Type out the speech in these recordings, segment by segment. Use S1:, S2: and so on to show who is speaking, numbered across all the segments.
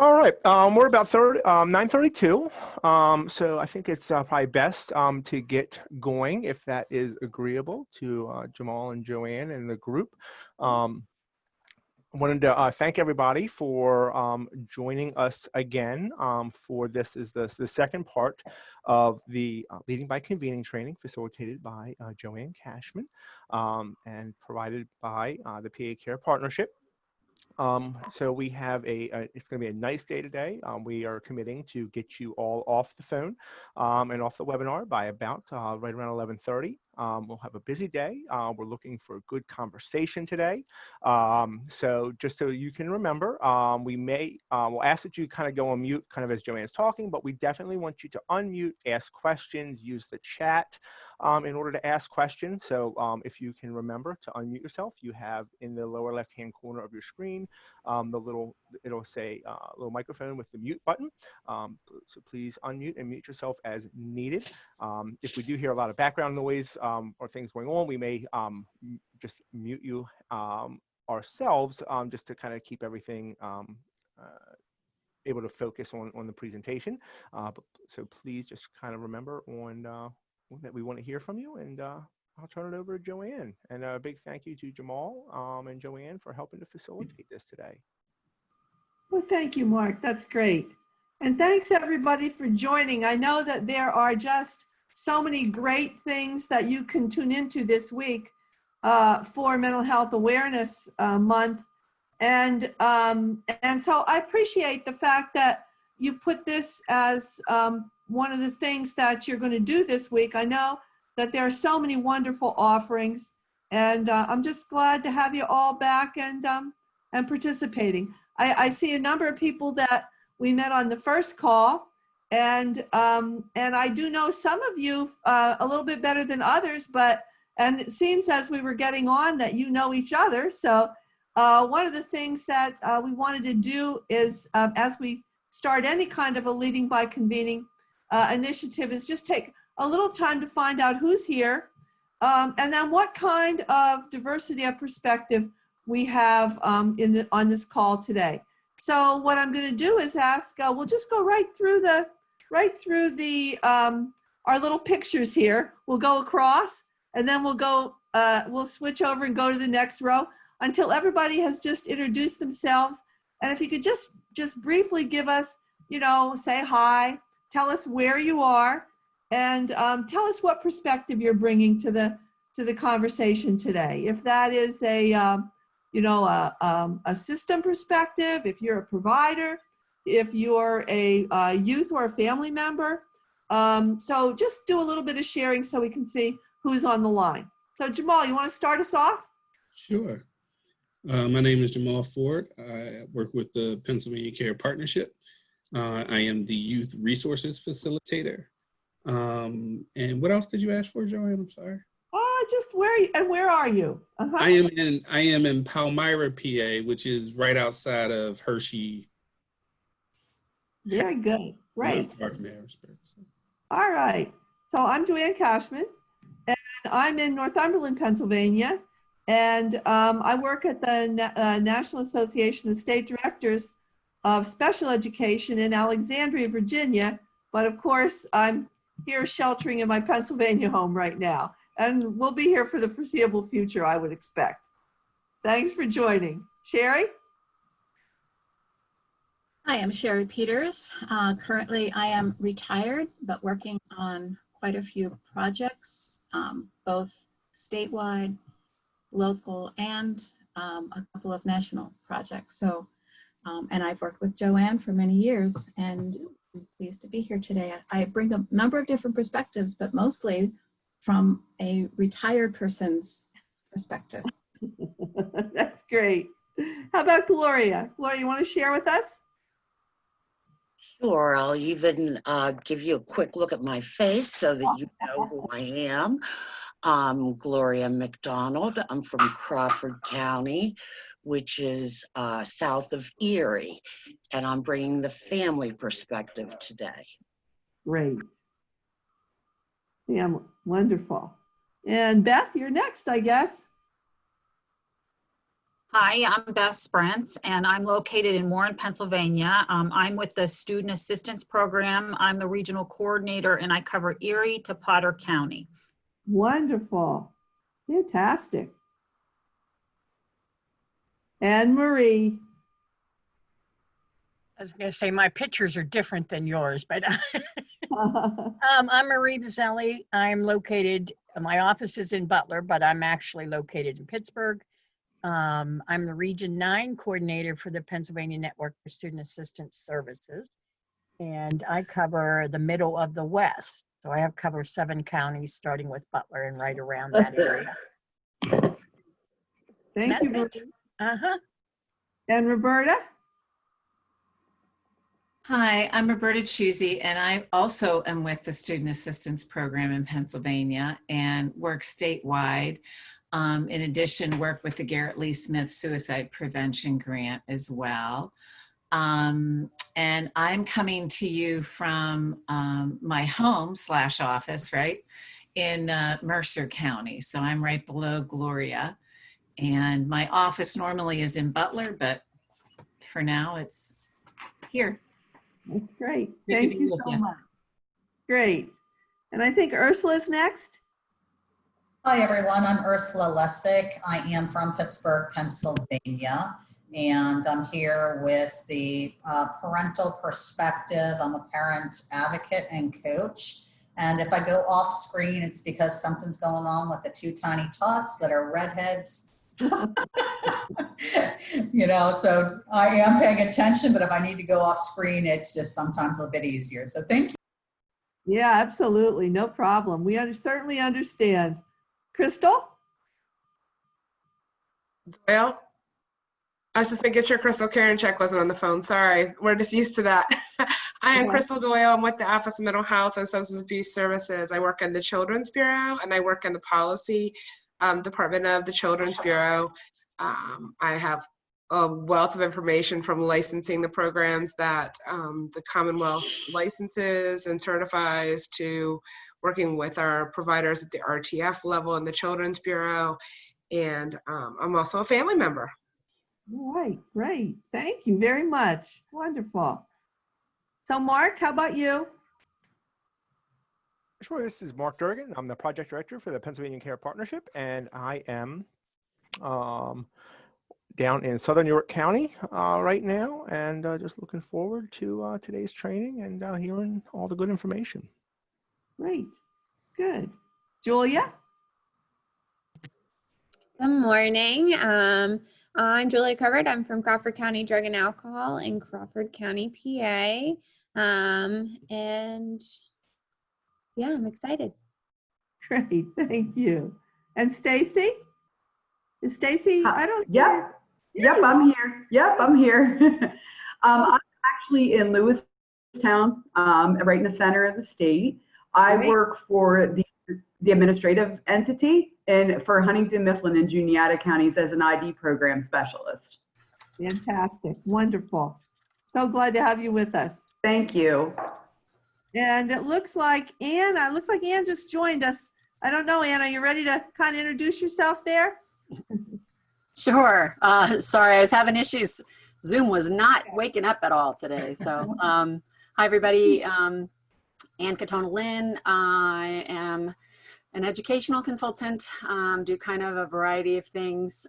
S1: All right, we're about 9:32, so I think it's probably best to get going if that is agreeable to Jamal and Joanne and the group. I wanted to thank everybody for joining us again for this is the second part of the Leading by Convening training facilitated by Joanne Cashman and provided by the PA Care Partnership. So we have it's going to be a nice day today. We are committing to get you all off the phone and off the webinar by about right around 11:30. We'll have a busy day. We're looking for a good conversation today. So just so you can remember, we'll ask that you kind of go on mute kind of as Joanne's talking, but we definitely want you to unmute, ask questions, use the chat in order to ask questions. So if you can remember to unmute yourself, you have in the lower left-hand corner of your screen, it'll say little microphone with the mute button. So please unmute and mute yourself as needed. If we do hear a lot of background noise or things going on, we may just mute you ourselves just to kind of keep everything able to focus on the presentation. So please just kind of remember that we want to hear from you, and I'll turn it over to Joanne. And a big thank you to Jamal and Joanne for helping to facilitate this today.
S2: Well, thank you, Mark. That's great. And thanks everybody for joining. I know that there are just so many great things that you can tune into this week for Mental Health Awareness Month. And so I appreciate the fact that you put this as one of the things that you're going to do this week. I know that there are so many wonderful offerings, and I'm just glad to have you all back and participating. I see a number of people that we met on the first call, and I do know some of you a little bit better than others, and it seems as we were getting on that you know each other. So one of the things that we wanted to do is as we start any kind of a Leading by Convening initiative is just take a little time to find out who's here and then what kind of diversity of perspective we have on this call today. So what I'm going to do is ask, we'll just go right through the our little pictures here. We'll go across, and then we'll switch over and go to the next row until everybody has just introduced themselves. And if you could just briefly give us, say hi, tell us where you are, and tell us what perspective you're bringing to the conversation today. If that is a system perspective, if you're a provider, if you're a youth or a family member. So just do a little bit of sharing so we can see who's on the line. So Jamal, you want to start us off?
S3: Sure. My name is Jamal Ford. I work with the Pennsylvania Care Partnership. I am the Youth Resources Facilitator. And what else did you ask for, Joanne? I'm sorry.
S2: Just where are you?
S3: I am in Palmyra, PA, which is right outside of Hershey.
S2: Very good. Right.
S3: Far from Harrisburg. So.
S2: All right. So I'm Joanne Cashman, and I'm in Northumberland, Pennsylvania. And I work at the National Association of State Directors of Special Education in Alexandria, Virginia. But of course, I'm here sheltering in my Pennsylvania home right now. And we'll be here for the foreseeable future, I would expect. Thanks for joining. Sherry?
S4: Hi, I'm Sherry Peters. Currently, I am retired, but working on quite a few projects, both statewide, local, and a couple of national projects. So, and I've worked with Joanne for many years, and I'm pleased to be here today. I bring a number of different perspectives, but mostly from a retired person's perspective.
S2: That's great. How about Gloria? Gloria, you want to share with us?
S5: Sure, I'll even give you a quick look at my face so that you know who I am. I'm Gloria McDonald. I'm from Crawford County, which is south of Erie, and I'm bringing the family perspective today.
S2: Great. Yeah, wonderful. And Beth, you're next, I guess.
S6: Hi, I'm Beth Sprentz, and I'm located in Warren, Pennsylvania. I'm with the Student Assistance Program. I'm the regional coordinator, and I cover Erie to Potter County.
S2: Wonderful. Fantastic. Anne Marie.
S7: I was going to say my pictures are different than yours, but I'm Marie Bazzelli. I'm located, my office is in Butler, but I'm actually located in Pittsburgh. I'm the Region 9 coordinator for the Pennsylvania Network for Student Assistance Services. And I cover the middle of the West. So I have covered 7 counties, starting with Butler and right around that area.
S2: Thank you.
S7: That's it.
S2: And Roberta?
S8: Hi, I'm Roberta Chusey, and I also am with the Student Assistance Program in Pennsylvania and work statewide. In addition, work with the Garrett Lee Smith Suicide Prevention Grant as well. And I'm coming to you from my home / office, right, in Mercer County. So I'm right below Gloria. And my office normally is in Butler, but for now it's here.
S2: That's great.
S8: Good to
S2: Thank
S8: be
S2: you
S8: with
S2: so
S8: you.
S2: much. Great. And I think Ursula's next.
S9: Hi, everyone. I'm Ursula Lessig. I am from Pittsburgh, Pennsylvania, and I'm here with the parental perspective. I'm a parent advocate and coach. And if I go off screen, it's because something's going on with the 2 tiny tots that are redheads. You know, so I am paying attention, but if I need to go off screen, it's just sometimes a bit easier. So thank you.
S2: Yeah, absolutely. No problem. We certainly understand. Crystal?
S10: Well, I was just making sure Crystal Check wasn't on the phone. Sorry, we're just used to that. I am Crystal Doyle. I'm with the Office of Mental Health and Substance Abuse Services. I work in the Children's Bureau, and I work in the policy department of the Children's Bureau. I have a wealth of information from licensing the programs that the Commonwealth licenses and certifies, to working with our providers at the RTF level in the Children's Bureau. And I'm also a family member.
S2: All right, great. Thank you very much. Wonderful. So Mark, how about you?
S1: Sure, this is Mark Durgan. I'm the project director for the Pennsylvania Care Partnership, and I am down in Southern York County right now, and just looking forward to today's training and hearing all the good information.
S2: Great, good. Julia?
S11: Good morning. I'm Julia Covert. I'm from Crawford County Drug and Alcohol in Crawford County, PA. And yeah, I'm excited.
S2: Great, thank you. And Stacy? Is Stacy? I don't.
S12: Yep, I'm here. Yep, I'm here. I'm actually in Lewistown, right in the center of the state. I work for the administrative entity and for Huntington, Mifflin, and Juniata counties as an ID program specialist.
S2: Fantastic, wonderful. So glad to have you with us.
S12: Thank you.
S2: And it looks like Anne, just joined us. I don't know, Anne, are you ready to kind of introduce yourself there?
S13: Sure. Sorry, I was having issues. Zoom was not waking up at all today. So hi, everybody. Anne Katona Lynn. I am an educational consultant, do kind of a variety of things.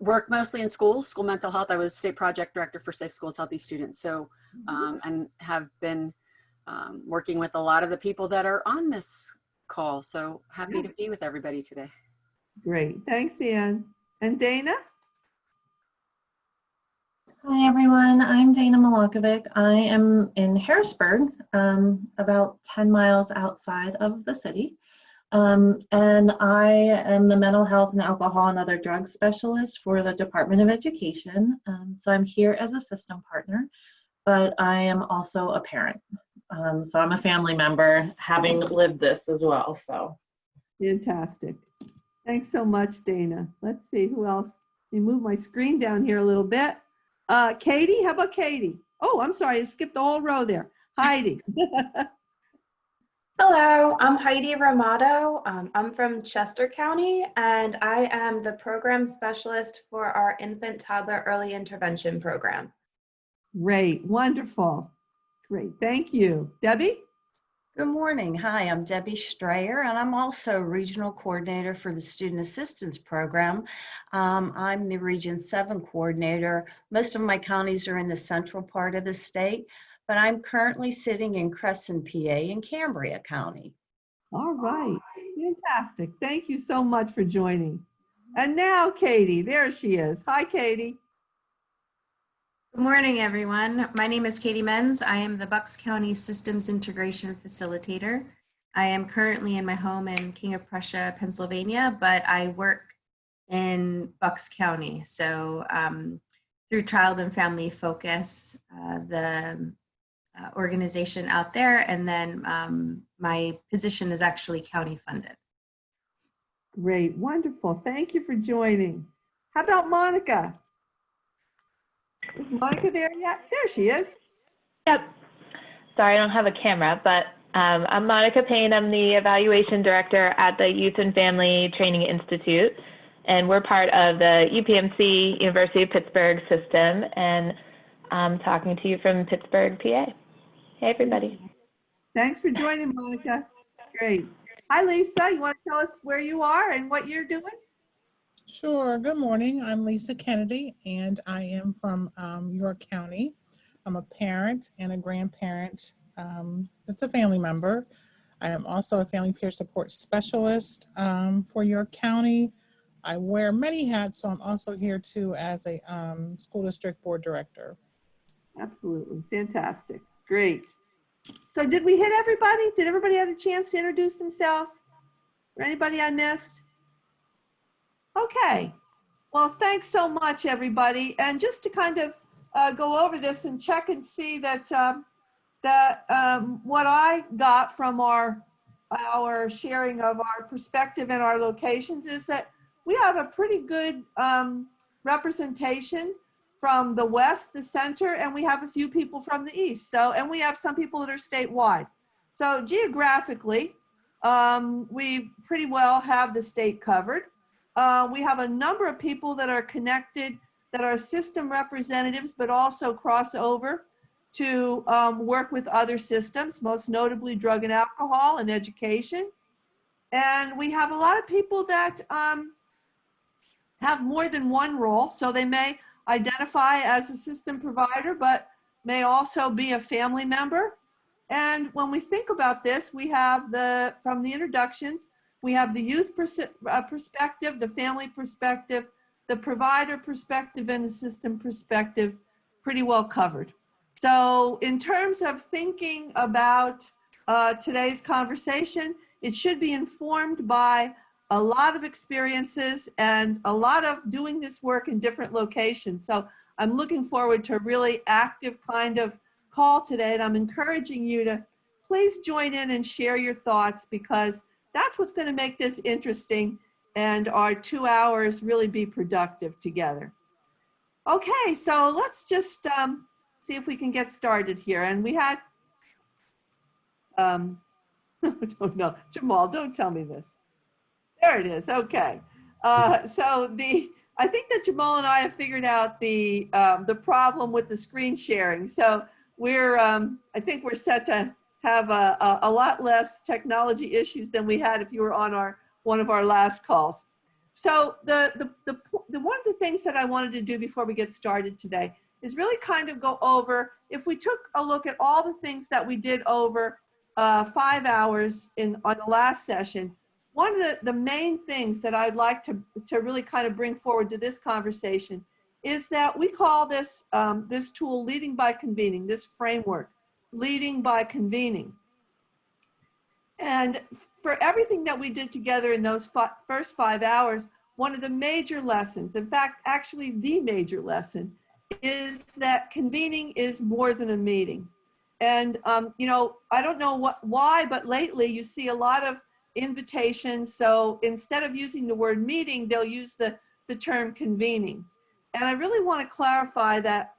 S13: Work mostly in schools, school mental health. I was state project director for Safe Schools, Healthy Students. So, and have been working with a lot of the people that are on this call. So happy to be with everybody today.
S2: Great, thanks, Anne. And Dana?
S14: Hi, everyone. I'm Dana Milakovic. I am in Harrisburg, about 10 miles outside of the city. And I am the mental health and alcohol and other drug specialist for the Department of Education. So I'm here as a system partner, but I am also a parent. So I'm a family member, having lived this as well. So
S2: fantastic. Thanks so much, Dana. Let's see who else. Let me move my screen down here a little bit. Katie, how about Katie? Oh, I'm sorry, I skipped the whole row there. Heidi.
S15: Hello, I'm Heidi Ramato. I'm from Chester County, and I am the program specialist for our infant toddler early intervention program.
S2: Great, wonderful. Great, thank you. Debbie?
S16: Good morning. Hi, I'm Debbie Strayer, and I'm also Regional Coordinator for the Student Assistance Program. I'm the Region 7 Coordinator. Most of my counties are in the central part of the state, but I'm currently sitting in Crescent, PA in Cambria County.
S2: All right, fantastic. Thank you so much for joining. And now Katie, there she is. Hi, Katie.
S17: Good morning, everyone. My name is Katie Menz. I am the Bucks County Systems Integration Facilitator. I am currently in my home in King of Prussia, Pennsylvania, but I work in Bucks County. So through Child and Family Focus, the organization out there, and then my position is actually county funded.
S2: Great, wonderful. Thank you for joining. How about Monica? Is Monica there yet? There she is.
S18: Yep. Sorry, I don't have a camera, but I'm Monica Payne. I'm the Evaluation Director at the Youth and Family Training Institute, and we're part of the UPMC University of Pittsburgh system, and I'm talking to you from Pittsburgh, PA. Hey, everybody.
S2: Thanks for joining, Monica. Great. Hi, Lisa. You want to tell us where you are and what you're doing?
S19: Sure. Good morning. I'm Lisa Kennedy, and I am from York County. I'm a parent and a grandparent. That's a family member. I am also a family peer support specialist for York County. I wear many hats, so I'm also here too as a school district board director.
S2: Absolutely. Fantastic. Great. So did we hit everybody? Did everybody have a chance to introduce themselves? Or anybody I missed? Okay. Well, thanks so much, everybody. And just to kind of go over this and check and see that what I got from our sharing of our perspective and our locations is that we have a pretty good representation from the west, the center, and we have a few people from the east. So, and we have some people that are statewide. So geographically, we pretty well have the state covered. We have a number of people that are connected, that are system representatives, but also cross over to work with other systems, most notably drug and alcohol and education. And we have a lot of people that have more than one role. So they may identify as a system provider, but may also be a family member. And when we think about this, we have from the introductions, we have the youth perspective, the family perspective, the provider perspective, and the system perspective pretty well covered. So in terms of thinking about today's conversation, it should be informed by a lot of experiences and a lot of doing this work in different locations. So I'm looking forward to a really active kind of call today, and I'm encouraging you to please join in and share your thoughts, because that's what's going to make this interesting and our 2 hours really be productive together. Okay, so let's just see if we can get started here. And we had, don't know, Jamal, don't tell me this. There it is. Okay. So I think that Jamal and I have figured out the problem with the screen sharing. So we're, I think we're set to have a lot less technology issues than we had if you were on one of our last calls. So one of the things that I wanted to do before we get started today is really kind of go over, if we took a look at all the things that we did over 5 hours on the last session, one of the main things that I'd like to really kind of bring forward to this conversation is that we call this, this tool leading by convening, this framework, leading by convening. And for everything that we did together in those first 5 hours, one of the major lessons, in fact, actually the major lesson, is that convening is more than a meeting. And, you know, I don't know why, but lately you see a lot of invitations. So instead of using the word meeting, they'll use the term convening. And I really want to clarify that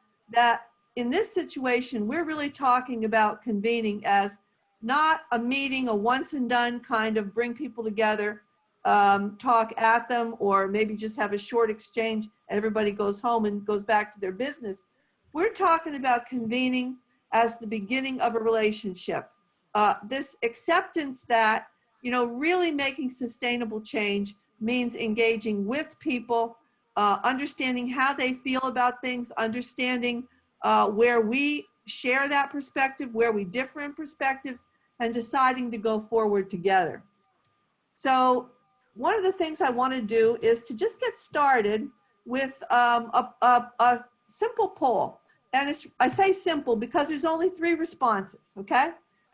S2: in this situation, we're really talking about convening as not a meeting, a once and done kind of bring people together, talk at them, or maybe just have a short exchange and everybody goes home and goes back to their business. We're talking about convening as the beginning of a relationship. This acceptance that, you know, really making sustainable change means engaging with people, understanding how they feel about things, understanding where we share that perspective, where we differ in perspectives, and deciding to go forward together. So one of the things I want to do is to just get started with a simple poll. And I say simple because there's only 3 responses, okay?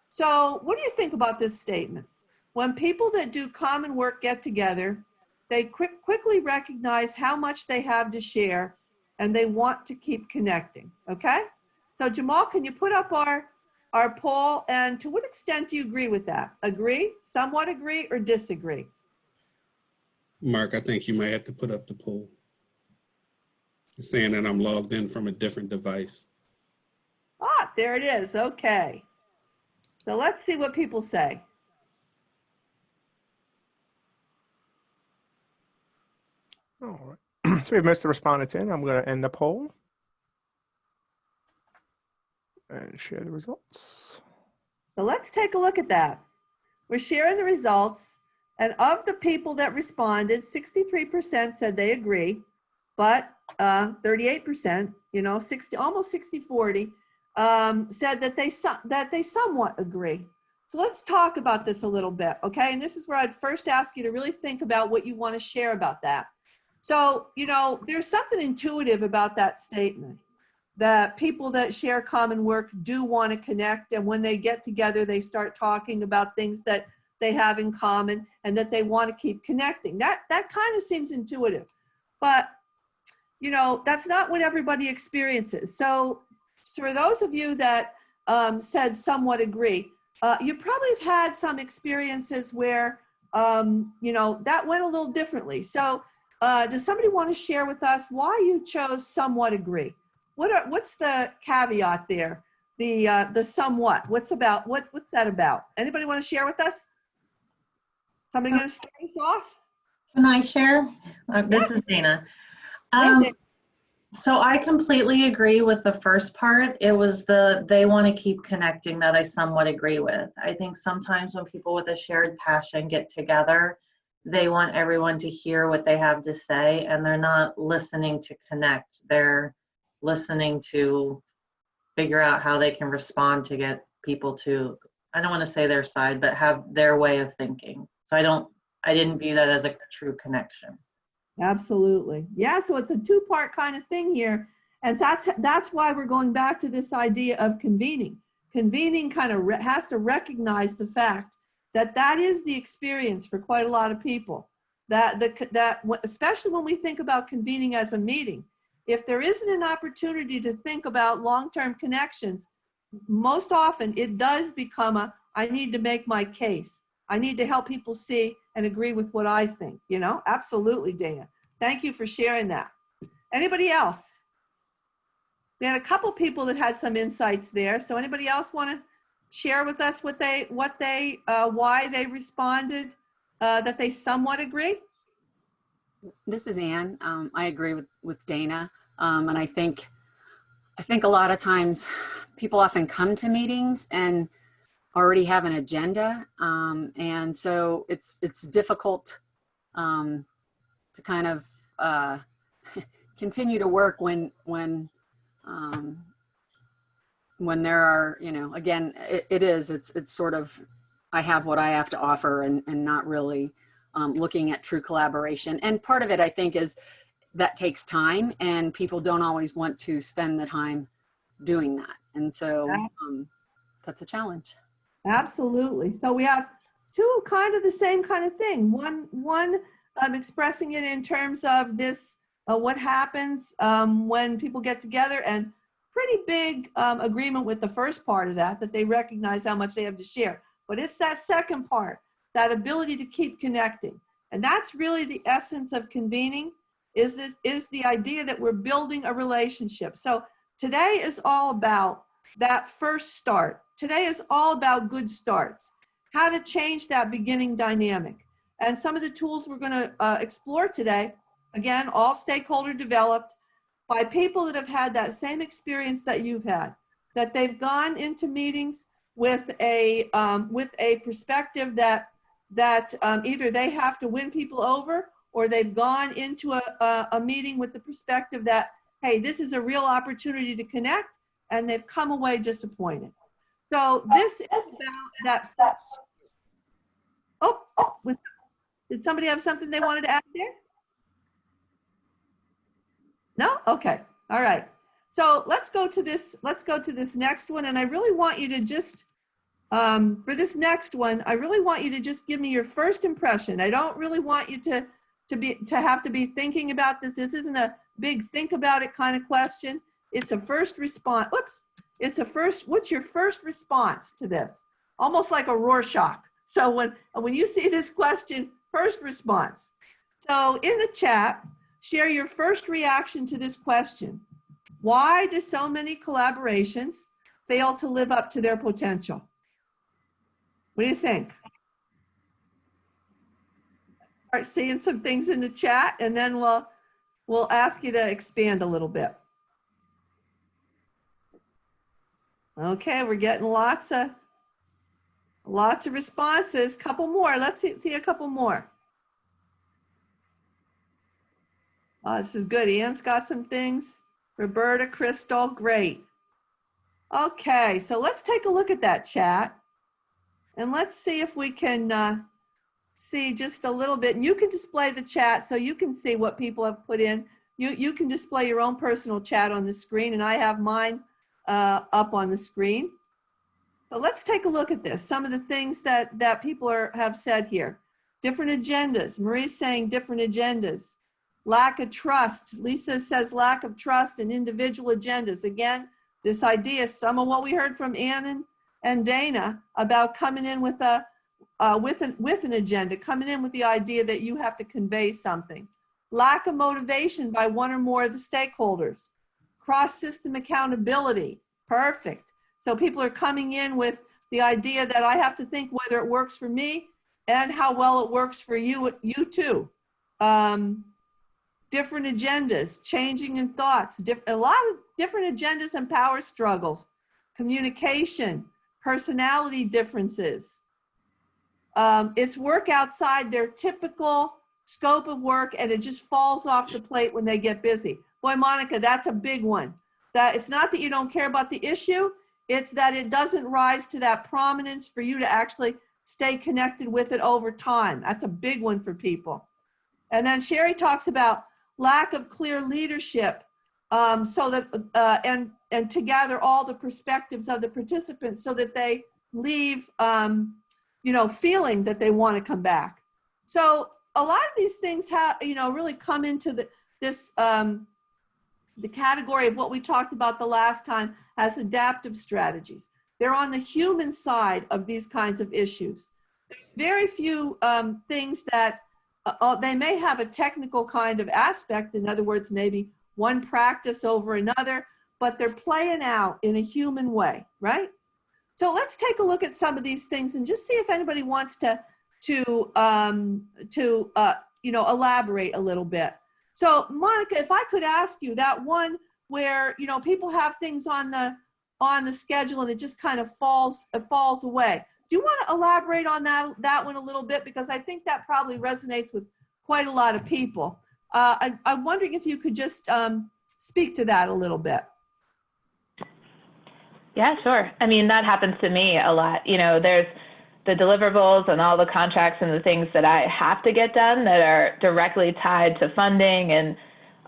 S2: So what do you think about this statement? When people that do common work get together, they quickly recognize how much they have to share and they want to keep connecting, okay? So Jamal, can you put up our poll, and to what extent do you agree with that? Agree, somewhat agree, or disagree?
S3: Mark, I think you might have to put up the poll. It's saying that I'm logged in from a different device.
S2: Ah, there it is, okay. So let's see what people say.
S1: All right. So we've missed the respondents in. I'm going to end the poll and share the results.
S2: So let's take a look at that. We're sharing the results, and of the people that responded, 63% said they agree, but 38%, you know, almost 60-40, said that they somewhat agree. So let's talk about this a little bit, okay? And this is where I'd first ask you to really think about what you want to share about that. So, you know, there's something intuitive about that statement, that people that share common work do want to connect, and when they get together, they start talking about things that they have in common and that they want to keep connecting. That kind of seems intuitive, but you know, that's not what everybody experiences. So for those of you that said somewhat agree, you probably have had some experiences where, you know, that went a little differently. So does somebody want to share with us why you chose somewhat agree? What's the caveat there? The somewhat, what's that about? Anybody want to share with us? Somebody going to start us off?
S16: Can I share? This is Dana. So I completely agree with the first part. It was they want to keep connecting that I somewhat agree with. I think sometimes when people with a shared passion get together, they want everyone to hear what they have to say, and they're not listening to connect. They're listening to figure out how they can respond to get people to, I don't want to say their side, but have their way of thinking. So I didn't view that as a true connection.
S2: Absolutely. Yeah, so it's a 2-part kind of thing here. And that's why we're going back to this idea of convening. Convening kind of has to recognize the fact that that is the experience for quite a lot of people. That especially when we think about convening as a meeting, if there isn't an opportunity to think about long-term connections, most often it does become I need to make my case. I need to help people see and agree with what I think, you know? Absolutely, Dana. Thank you for sharing that. Anybody else? We had a couple people that had some insights there. So anybody else want to share with us why they responded that they somewhat agree?
S13: This is Ann. I agree with Dana. And I think a lot of times people often come to meetings and already have an agenda. And so it's difficult to kind of continue to work when there are, you know, again, it's sort of, I have what I have to offer and not really looking at true collaboration. And part of it, I think, is that takes time, and people don't always want to spend the time doing that. And so that's a challenge.
S2: Absolutely. So we have 2 kind of the same kind of thing. One expressing it in terms of this, what happens when people get together, and pretty big agreement with the first part of that they recognize how much they have to share. But it's that second part, that ability to keep connecting. And that's really the essence of convening, is the idea that we're building a relationship. So today is all about that first start, today is all about good starts, how to change that beginning dynamic. And some of the tools we're going to explore today, again, all stakeholder developed by people that have had that same experience that you've had, that they've gone into meetings with a perspective that either they have to win people over, or they've gone into a meeting with the perspective that, hey, this is a real opportunity to connect, and they've come away disappointed. So this is about that. Did somebody have something they wanted to add there? No? Okay. All right. So let's go to this next one. And I really want you to just, for this next one, I really want you to just give me your first impression. I don't really want you to have to be thinking about this. This isn't a big think about it kind of question. It's a first response. Whoops. It's a first, what's your first response to this? Almost like a Rorschach. So when you see this question, first response. So in the chat, share your first reaction to this question. Why do so many collaborations fail to live up to their potential? What do you think? Start seeing some things in the chat, and then we'll ask you to expand a little bit. Okay, we're getting lots of responses. Couple more. Let's see a couple more. Oh, this is good. Ann's got some things. Roberta, Crystal, great. Okay, so let's take a look at that chat, and let's see if we can see just a little bit. And you can display the chat so you can see what people have put in. You can display your own personal chat on the screen, and I have mine up on the screen. So let's take a look at this. Some of the things that people have said here. Different agendas. Marie's saying different agendas. Lack of trust. Lisa says lack of trust in individual agendas. Again, this idea, some of what we heard from Ann and Dana about coming in with an agenda, coming in with the idea that you have to convey something. Lack of motivation by one or more of the stakeholders. Cross-system accountability. Perfect. So people are coming in with the idea that I have to think whether it works for me and how well it works for you too. Different agendas, changing in thoughts, a lot of different agendas and power struggles, communication, personality differences. It's work outside their typical scope of work, and it just falls off the plate when they get busy. Boy, Monica, that's a big one. That it's not that you don't care about the issue, it's that it doesn't rise to that prominence for you to actually stay connected with it over time. That's a big one for people. And then Sherry talks about lack of clear leadership, so that and to gather all the perspectives of the participants so that they leave feeling that they want to come back. So a lot of these things have really come into the category of what we talked about the last time as adaptive strategies. They're on the human side of these kinds of issues. There's very few things that they may have a technical kind of aspect. In other words, maybe one practice over another, but they're playing out in a human way, right? So let's take a look at some of these things and just see if anybody wants to elaborate a little bit. So Monica, if I could ask you that one where people have things on the schedule and it just kind of falls away. Do you want to elaborate on that one a little bit? Because I think that probably resonates with quite a lot of people. I'm wondering if you could just speak to that a little bit.
S18: Yeah, sure. I mean, that happens to me a lot. There's the deliverables and all the contracts and the things that I have to get done that are directly tied to funding and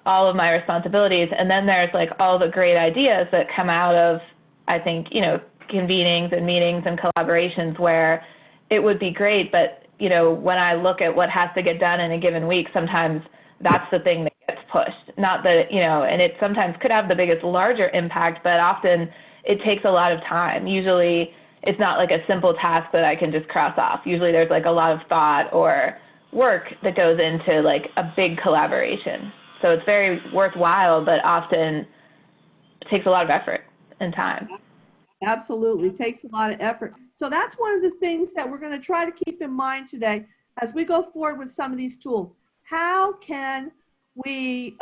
S18: all of my responsibilities. And then there's like all the great ideas that come out of, I think, convenings and meetings and collaborations where it would be great. But, when I look at what has to get done in a given week, sometimes that's the thing that gets pushed. Not that, and it sometimes could have the biggest, larger impact, but often it takes a lot of time. Usually it's not like a simple task that I can just cross off. Usually there's like a lot of thought or work that goes into like a big collaboration. So it's very worthwhile, but often it takes a lot of effort and time.
S2: Absolutely. Takes a lot of effort. So that's one of the things that we're going to try to keep in mind today as we go forward with some of these tools. How can we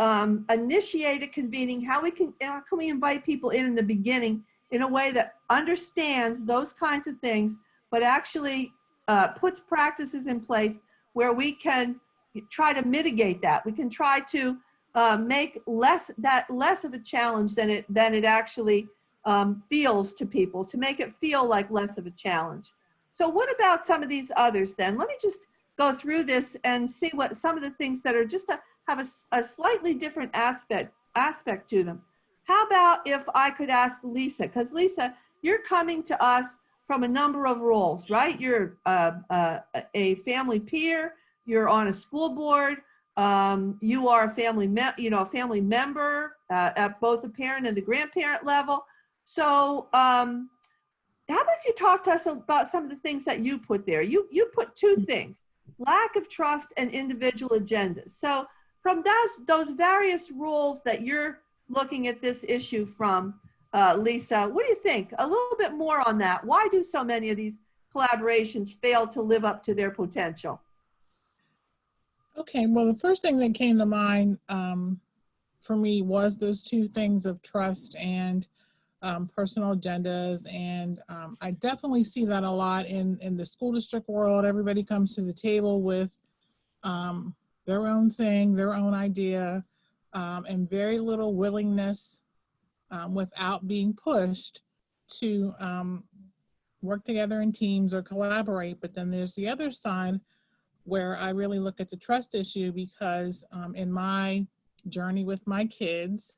S2: initiate a convening? How can we invite people in the beginning in a way that understands those kinds of things, but actually puts practices in place where we can try to mitigate that. We can try to make less of a challenge than it actually feels to people, to make it feel like less of a challenge. So what about some of these others then? Let me just go through this and see what some of the things that are just to have a slightly different aspect to them. How about if I could ask Lisa, because Lisa, you're coming to us from a number of roles, right? You're a family peer, you're on a school board, you are a family member at both the parent and the grandparent level. So how about if you talk to us about some of the things that you put there? You put two things: lack of trust and individual agendas. So from those various roles that you're looking at this issue from, Lisa, what do you think? A little bit more on that. Why do so many of these collaborations fail to live up to their potential?
S19: Okay, well, the first thing that came to mind for me was those two things of trust and personal agendas. And I definitely see that a lot in the school district world. Everybody comes to the table with their own thing, their own idea, and very little willingness without being pushed to work together in teams or collaborate. But then there's the other side where I really look at the trust issue, because in my journey with my kids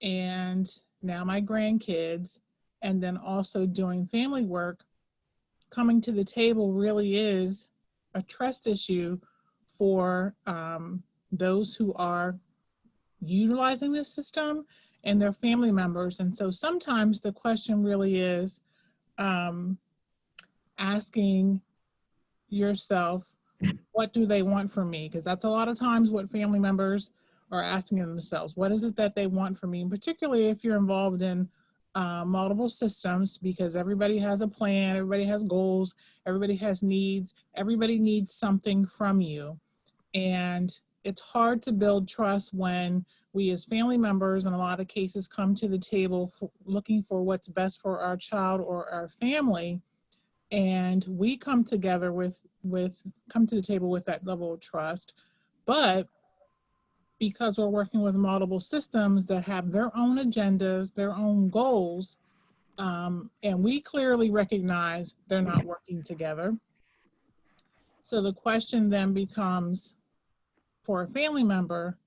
S19: and now my grandkids, and then also doing family work, coming to the table really is a trust issue for those who are utilizing the system and their family members. And so sometimes the question really is asking yourself, what do they want from me? Because that's a lot of times what family members are asking themselves. What is it that they want from me? And particularly if you're involved in multiple systems, because everybody has a plan, everybody has goals, everybody has needs, everybody needs something from you. And it's hard to build trust when we as family members in a lot of cases come to the table looking for what's best for our child or our family. And we come together come to the table with that level of trust. But because we're working with multiple systems that have their own agendas, their own goals, and we clearly recognize they're not working together. So the question then becomes, for a family member,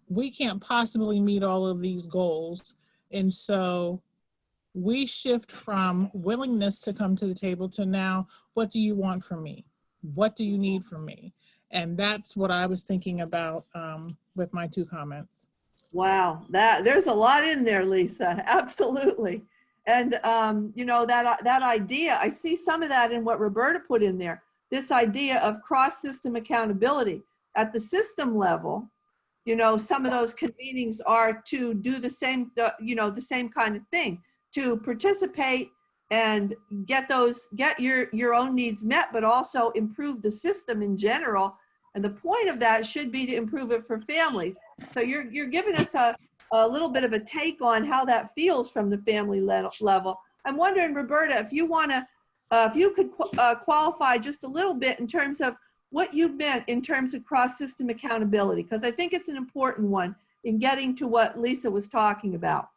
S19: we can't possibly meet all of these goals. And so we shift from willingness to come to the table to now, what do you want from me? What do you need from me? And that's what I was thinking about with my two comments.
S2: Wow, there's a lot in there, Lisa. Absolutely. And you know, that idea, I see some of that in what Roberta put in there. This idea of cross-system accountability at the system level. You know, some of those convenings are to do the same, the same kind of thing, to participate and get your own needs met, but also improve the system in general. And the point of that should be to improve it for families. So you're giving us a little bit of a take on how that feels from the family level. I'm wondering, Roberta, if you could qualify just a little bit in terms of what you meant in terms of cross-system accountability, because I think it's an important one in getting to what Lisa was talking about.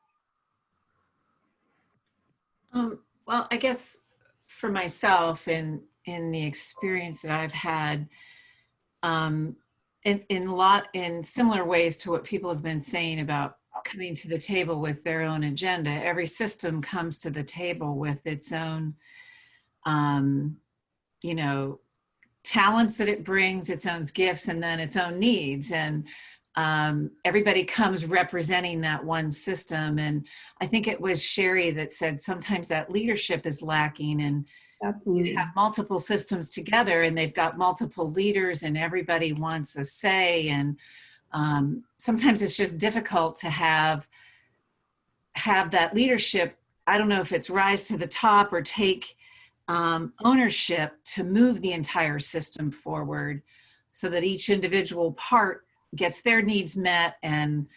S8: Well, I guess for myself and in the experience that I've had, in similar ways to what people have been saying about coming to the table with their own agenda, every system comes to the table with its own, talents that it brings, its own gifts, and then its own needs. And everybody comes representing that one system. And I think it was Sherry that said sometimes that leadership is lacking, and
S2: absolutely,
S8: you have multiple systems together and they've got multiple leaders and everybody wants a say. And sometimes it's just difficult to have that leadership I don't know if it's rise to the top or take ownership to move the entire system forward so that each individual part gets their needs met and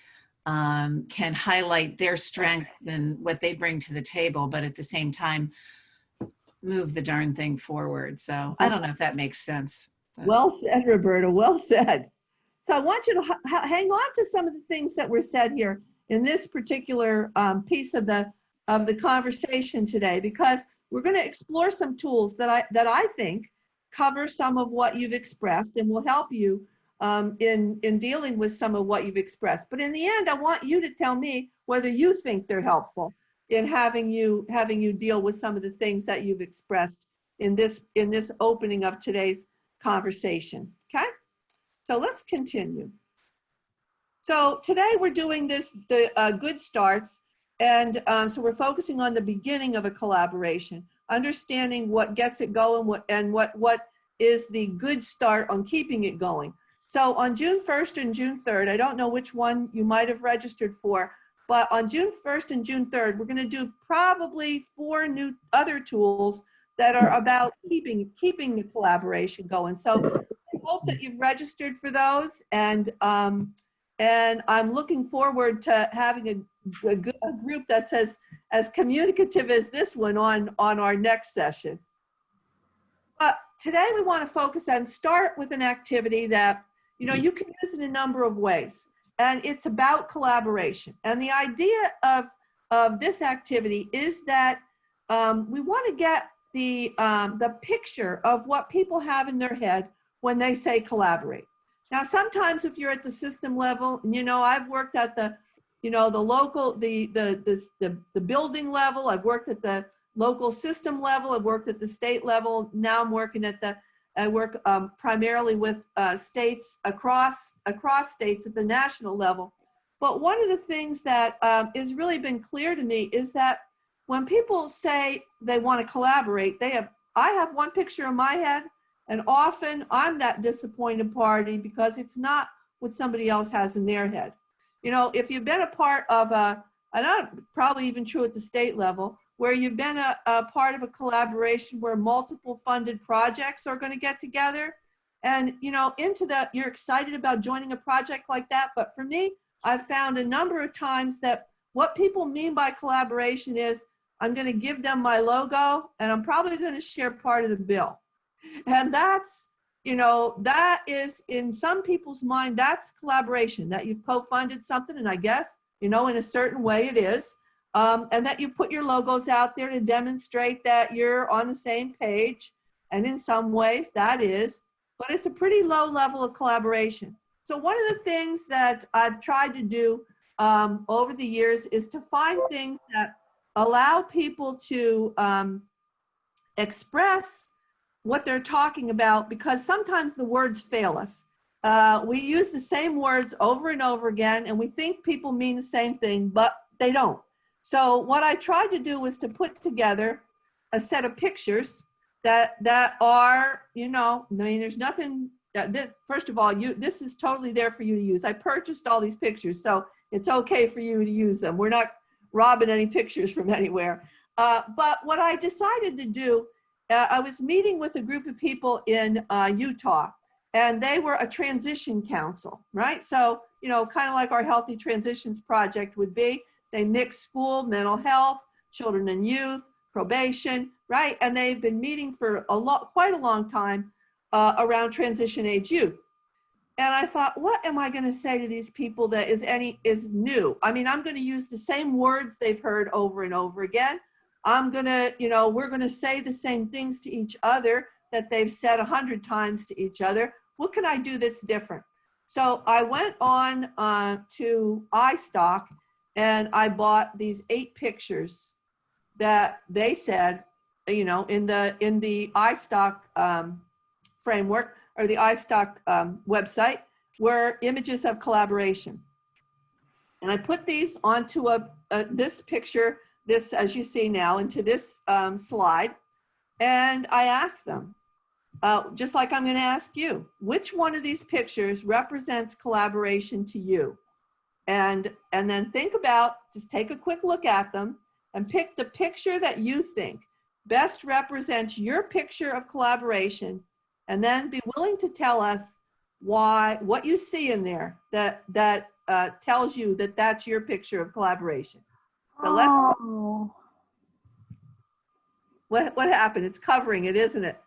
S8: can highlight their strengths and what they bring to the table, but at the same time, move the darn thing forward. So I don't know if that makes sense. But.
S2: Well said, Roberta, well said. So I want you to hang on to some of the things that were said here in this particular piece of the conversation today, because we're going to explore some tools that I think cover some of what you've expressed and will help you in dealing with some of what you've expressed. But in the end, I want you to tell me whether you think they're helpful in having you deal with some of the things that you've expressed in this opening of today's conversation. Okay, so let's continue. So today we're doing the good starts, and so we're focusing on the beginning of a collaboration, understanding what gets it going and what is the good start on keeping it going. So on June 1st and June 3rd, I don't know which one you might have registered for, but on June 1st and June 3rd, we're going to do probably 4 new other tools that are about keeping the collaboration going. So I hope that you've registered for those, and I'm looking forward to having a group that's as communicative as this one on our next session. But today we want to focus on start with an activity that you can use in a number of ways, and it's about collaboration. And the idea of this activity is that we want to get the picture of what people have in their head when they say collaborate. Now, sometimes if you're at the system level, I've worked at the local, the building level. I've worked at the local system level. I've worked at the state level. Now I'm working I work primarily with states across states at the national level. But one of the things that has really been clear to me is that when people say they want to collaborate, I have one picture in my head, and often I'm that disappointed party because it's not what somebody else has in their head. If you've been a part of probably even true at the state level, where you've been a part of a collaboration where multiple funded projects are going to get together, and you're excited about joining a project like that. But for me, I've found a number of times that what people mean by collaboration is I'm going to give them my logo and I'm probably going to share part of the bill. And that's, that is in some people's mind, that's collaboration, that you've co-funded something, and I guess, in a certain way it is. And that you put your logos out there to demonstrate that you're on the same page. And in some ways that is, but it's a pretty low level of collaboration. So one of the things that I've tried to do over the years is to find things that allow people to express what they're talking about, because sometimes the words fail us. We use the same words over and over again, and we think people mean the same thing, but they don't. So what I tried to do was to put together a set of pictures that are, there's nothing, first of all, this is totally there for you to use. I purchased all these pictures, so it's okay for you to use them. We're not robbing any pictures from anywhere. But what I decided to do, I was meeting with a group of people in Utah, and they were a transition council, right? So, kind of like our Healthy Transitions Project would be. They mix school, mental health, children and youth, probation, right? And they've been meeting for quite a long time around transition age youth. And I thought, what am I going to say to these people that is new? I mean, I'm going to use the same words they've heard over and over again. I'm going to, we're going to say the same things to each other that they've said 100 times to each other. What can I do that's different? So I went on to iStock, and I bought these 8 pictures that they said, in the iStock framework, or the iStock website, were images of collaboration. And I put these onto this picture, as you see now, into this slide. And I asked them, just like I'm going to ask you, which one of these pictures represents collaboration to you? And then think about, just take a quick look at them and pick the picture that you think best represents your picture of collaboration, and then be willing to tell us what you see in there that tells you that that's your picture of collaboration. But what happened? It's covering it, isn't it?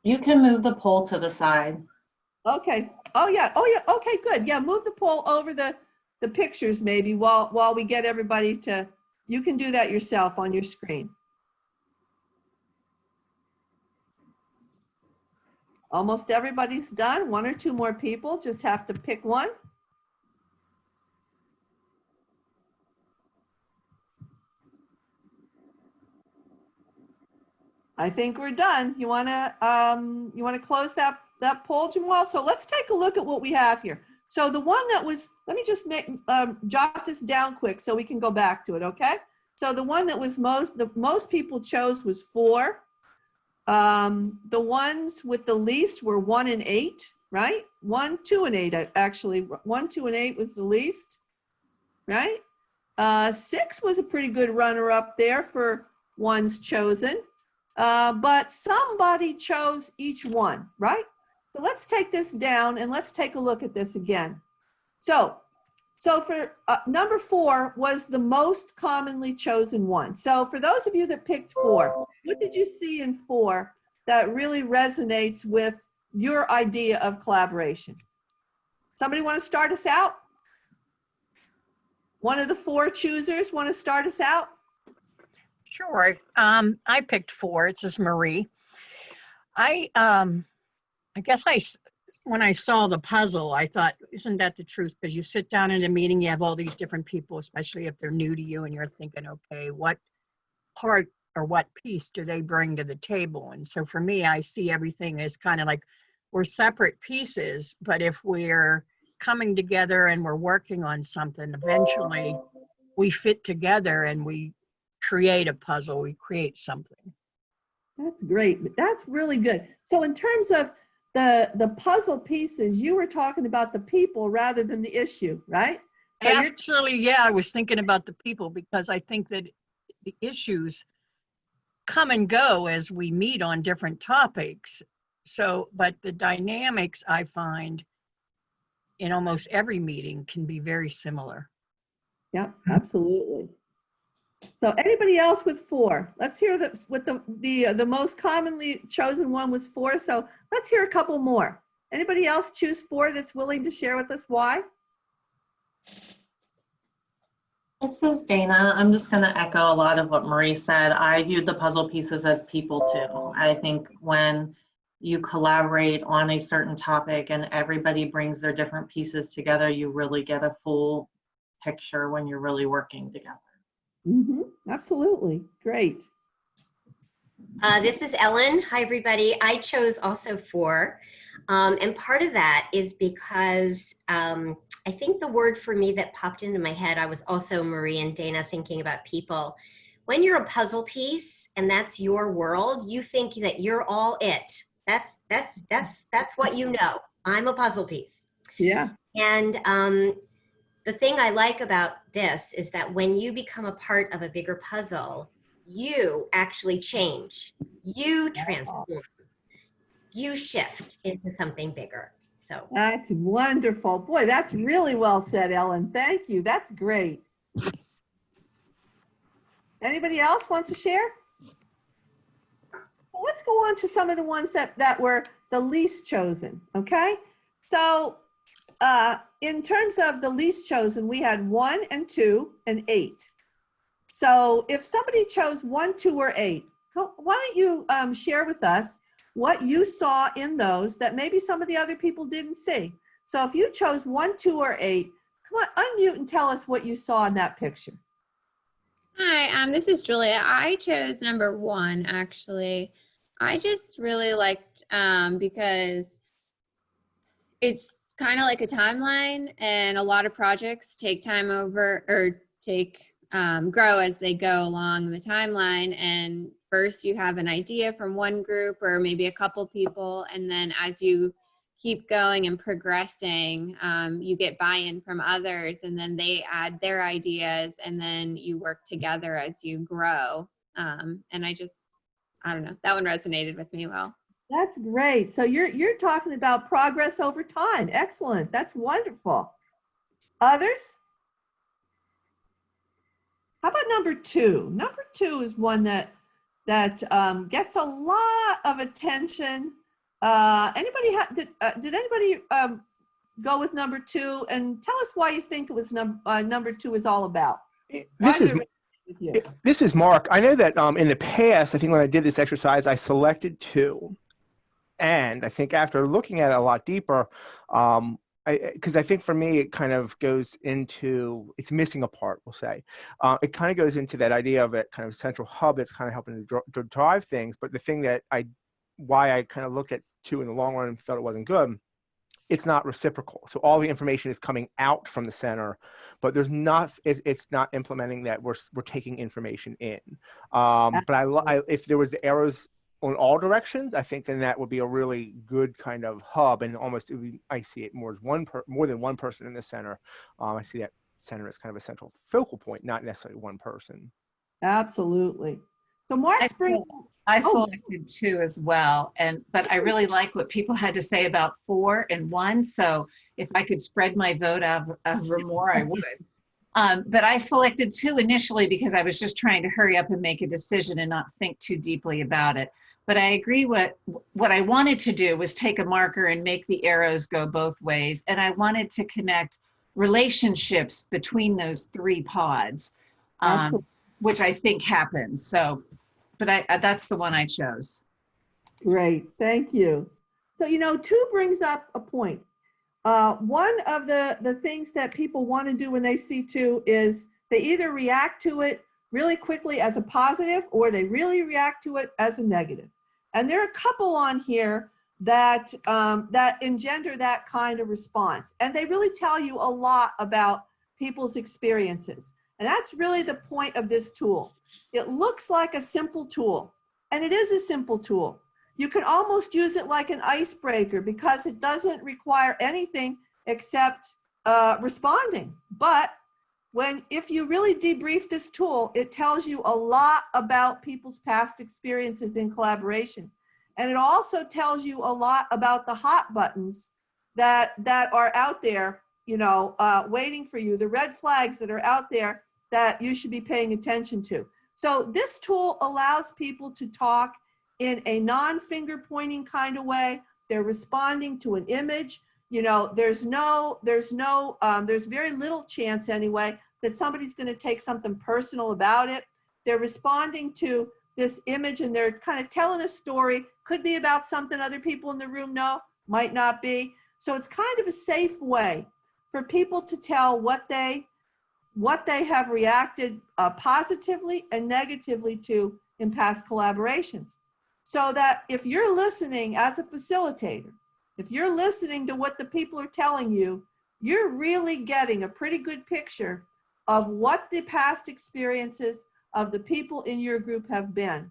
S14: You can move the poll to the side.
S2: Okay. Oh yeah. Okay, good. Yeah, move the poll over the pictures maybe while we get everybody to, you can do that yourself on your screen. Almost everybody's done. One or two more people just have to pick one. I think we're done. You wanna close that poll, Jamal? So let's take a look at what we have here. So the one that was, let me just jot this down quick so we can go back to it, okay? So the one that was most people chose was 4. The ones with the least were 1 and 8, right? 1, 2, and 8, actually. 1, 2, and 8 was the least, right? 6 was a pretty good runner-up there for ones chosen. But somebody chose each one, right? So let's take this down and let's take a look at this again. So for number 4 was the most commonly chosen one. So for those of you that picked 4, what did you see in 4 that really resonates with your idea of collaboration? Somebody want to start us out? One of the 4 choosers want to start us out?
S7: Sure. I picked 4. It says Marie. I guess when I saw the puzzle, I thought, isn't that the truth? Because you sit down in a meeting, you have all these different people, especially if they're new to you, and you're thinking, okay, what part or what piece do they bring to the table? And so for me, I see everything as kind of like we're separate pieces, but if we're coming together and we're working on something, eventually we fit together and we create a puzzle, we create something.
S2: That's great. That's really good. So in terms of the puzzle pieces, you were talking about the people rather than the issue, right? So
S7: actually, yeah, I was thinking about the people because I think that the issues come and go as we meet on different topics. So, but the dynamics I find in almost every meeting can be very similar.
S2: Yeah, absolutely. So anybody else with 4? Let's hear the most commonly chosen one was 4. So let's hear a couple more. Anybody else choose 4 that's willing to share with us why?
S14: This is Dana. I'm just going to echo a lot of what Marie said. I viewed the puzzle pieces as people too. I think when you collaborate on a certain topic and everybody brings their different pieces together, you really get a full picture when you're really working together.
S2: Mm-hmm. Absolutely. Great.
S20: This is Ellen. Hi, everybody. I chose also 4. And part of that is because I think the word for me that popped into my head, I was also Marie and Dana thinking about people. When you're a puzzle piece and that's your world, you think that you're all it. That's what you know. I'm a puzzle piece.
S2: Yeah.
S20: And the thing I like about this is that when you become a part of a bigger puzzle, you actually change, you transform, you shift into something bigger. So
S2: that's wonderful. Boy, that's really well said, Ellen. Thank you. That's great. Anybody else want to share? Well, let's go on to some of the ones that were the least chosen, okay? So in terms of the least chosen, we had 1 and 2 and 8. So if somebody chose 1, 2, or 8, why don't you share with us what you saw in those that maybe some of the other people didn't see. So if you chose 1, 2, or 8, come on, unmute and tell us what you saw in that picture.
S11: Hi, this is Julia. I chose number 1, actually. I just really liked because it's kind of like a timeline, and a lot of projects take time over or grow as they go along the timeline. And first you have an idea from one group or maybe a couple people, and then as you keep going and progressing, you get buy-in from others, and then they add their ideas, and then you work together as you grow. And I don't know, that one resonated with me well.
S2: That's great. So you're talking about progress over time. Excellent. That's wonderful. Others? How about number 2? Number 2 is one that gets a lot of attention. Did anybody go with number 2? And tell us why you think it was number 2 is all about.
S1: This is Mark. I know that in the past, I think when I did this exercise, I selected 2. And I think after looking at it a lot deeper, because I think for me, it kind of goes into, it's missing a part, we'll say. It kind of goes into that idea of it kind of central hub that's kind of helping to drive things. But the thing that why I kind of looked at 2 in the long run and felt it wasn't good, it's not reciprocal. So all the information is coming out from the center, but there's not, it's not implementing that we're taking information in. But if there was the arrows on all directions, I think then that would be a really good kind of hub, and almost I see it more as more than one person in the center. I see that center as kind of a central focal point, not necessarily one person.
S2: Absolutely. So Mark,
S8: I selected 2 as well, but I really like what people had to say about 4 and 1. So if I could spread my vote over more, I would. But I selected 2 initially because I was just trying to hurry up and make a decision and not think too deeply about it. But I agree what I wanted to do was take a marker and make the arrows go both ways. And I wanted to connect relationships between those 3 pods, which I think happens. So, but that's the one I chose.
S2: Great, thank you. So, 2 brings up a point. One of the things that people want to do when they see 2 is they either react to it really quickly as a positive, or they really react to it as a negative. And there are a couple on here that engender that kind of response. And they really tell you a lot about people's experiences. And that's really the point of this tool. It looks like a simple tool, and it is a simple tool. You can almost use it like an icebreaker because it doesn't require anything except responding. But if you really debrief this tool, it tells you a lot about people's past experiences in collaboration. And it also tells you a lot about the hot buttons that are out there, waiting for you, the red flags that are out there that you should be paying attention to. So this tool allows people to talk in a non-finger pointing kind of way. They're responding to an image. There's very little chance anyway that somebody's going to take something personal about it. They're responding to this image and they're kind of telling a story. Could be about something other people in the room know, might not be. So it's kind of a safe way for people to tell what they have reacted positively and negatively to in past collaborations. So that if you're listening as a facilitator, if you're listening to what the people are telling you, you're really getting a pretty good picture of what the past experiences of the people in your group have been.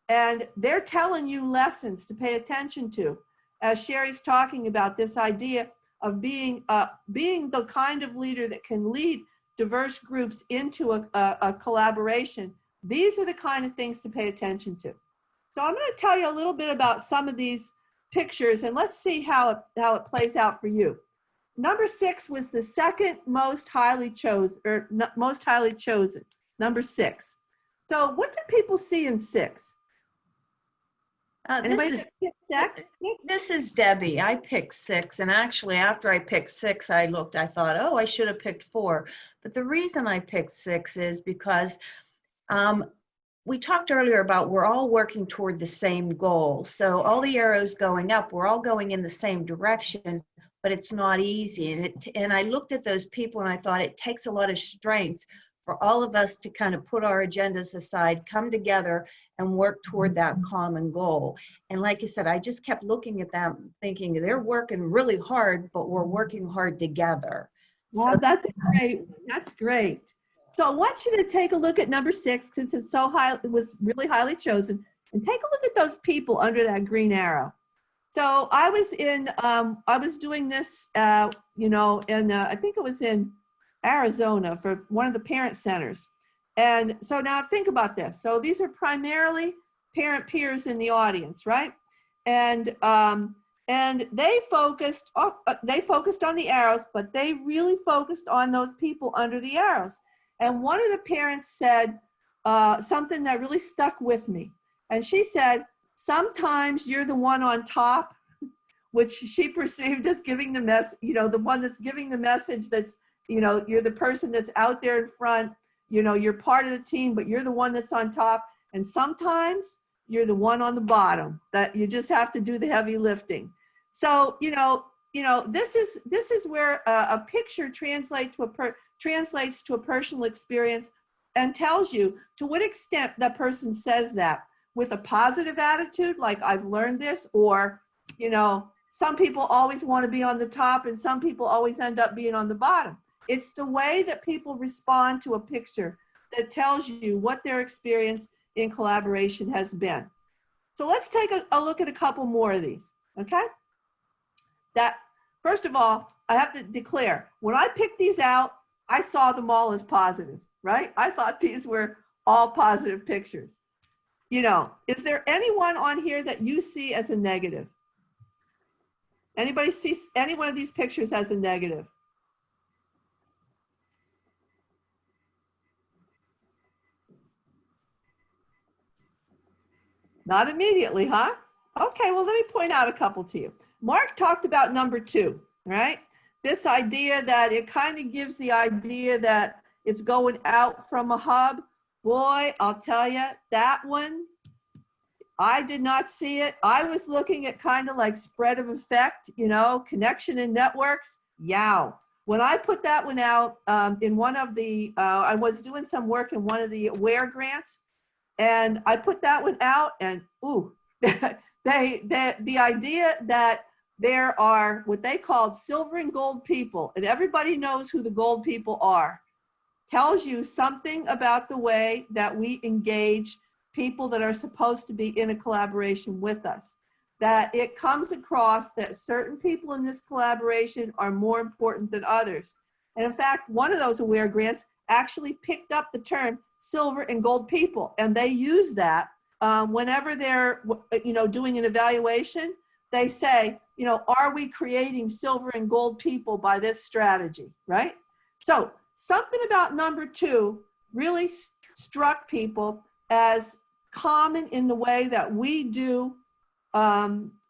S2: And they're telling you lessons to pay attention to. As Sherry's talking about this idea of being the kind of leader that can lead diverse groups into a collaboration, these are the kind of things to pay attention to. So I'm going to tell you a little bit about some of these pictures, and let's see how it plays out for you. Number 6 was the second most highly chosen, number 6. So what do people see in 6?
S16: This is Debbie. I picked 6, and actually after I picked 6, I thought, oh, I should have picked 4. But the reason I picked 6 is because we talked earlier about we're all working toward the same goal. So all the arrows going up, we're all going in the same direction, but it's not easy. And I looked at those people and I thought it takes a lot of strength for all of us to kind of put our agendas aside, come together and work toward that common goal. And like I said, I just kept looking at them thinking they're working really hard, but we're working hard together.
S2: Well, so that's great. That's great. So I want you to take a look at number 6, since it's it was really highly chosen, and take a look at those people under that green arrow. So I was doing this, you know, in, I think it was in Arizona for one of the parent centers. And so now think about this. So these are primarily parent peers in the audience, right? And they focused on the arrows, but they really focused on those people under the arrows. And one of the parents said something that really stuck with me. And she said, sometimes you're the one on top, which she perceived as giving the message, you know, the one that's giving the message that's, you know, you're the person that's out there in front, you know, you're part of the team, but you're the one that's on top. And sometimes you're the one on the bottom that you just have to do the heavy lifting. So, you know, this is where a picture translates to a personal experience and tells you to what extent that person says that with a positive attitude, like I've learned this, or, you know, some people always want to be on the top and some people always end up being on the bottom. It's the way that people respond to a picture that tells you what their experience in collaboration has been. So let's take a look at a couple more of these, okay? That, first of all, I have to declare, when I picked these out, I saw them all as positive, right? I thought these were all positive pictures. You know, is there anyone on here that you see as a negative? Anybody see any one of these pictures as a negative? Not immediately, huh? Okay, well, let me point out a couple to you. Mark talked about number 2, right? This idea that it kind of gives the idea that it's going out from a hub. Boy, I'll tell you, that one, I did not see it. I was looking at kind of like spread of effect, you know, connection and networks. Yow. When I put that one out in one of the, I was doing some work in one of the AWARE grants, and I put that one out, and ooh, the idea that there are what they called silver and gold people, and everybody knows who the gold people are, tells you something about the way that we engage people that are supposed to be in a collaboration with us. That it comes across that certain people in this collaboration are more important than others. And in fact, one of those AWARE grants actually picked up the term silver and gold people, and they use that whenever they're, you know, doing an evaluation. They say, you know, are we creating silver and gold people by this strategy, right? So something about number 2 really struck people as common in the way that we do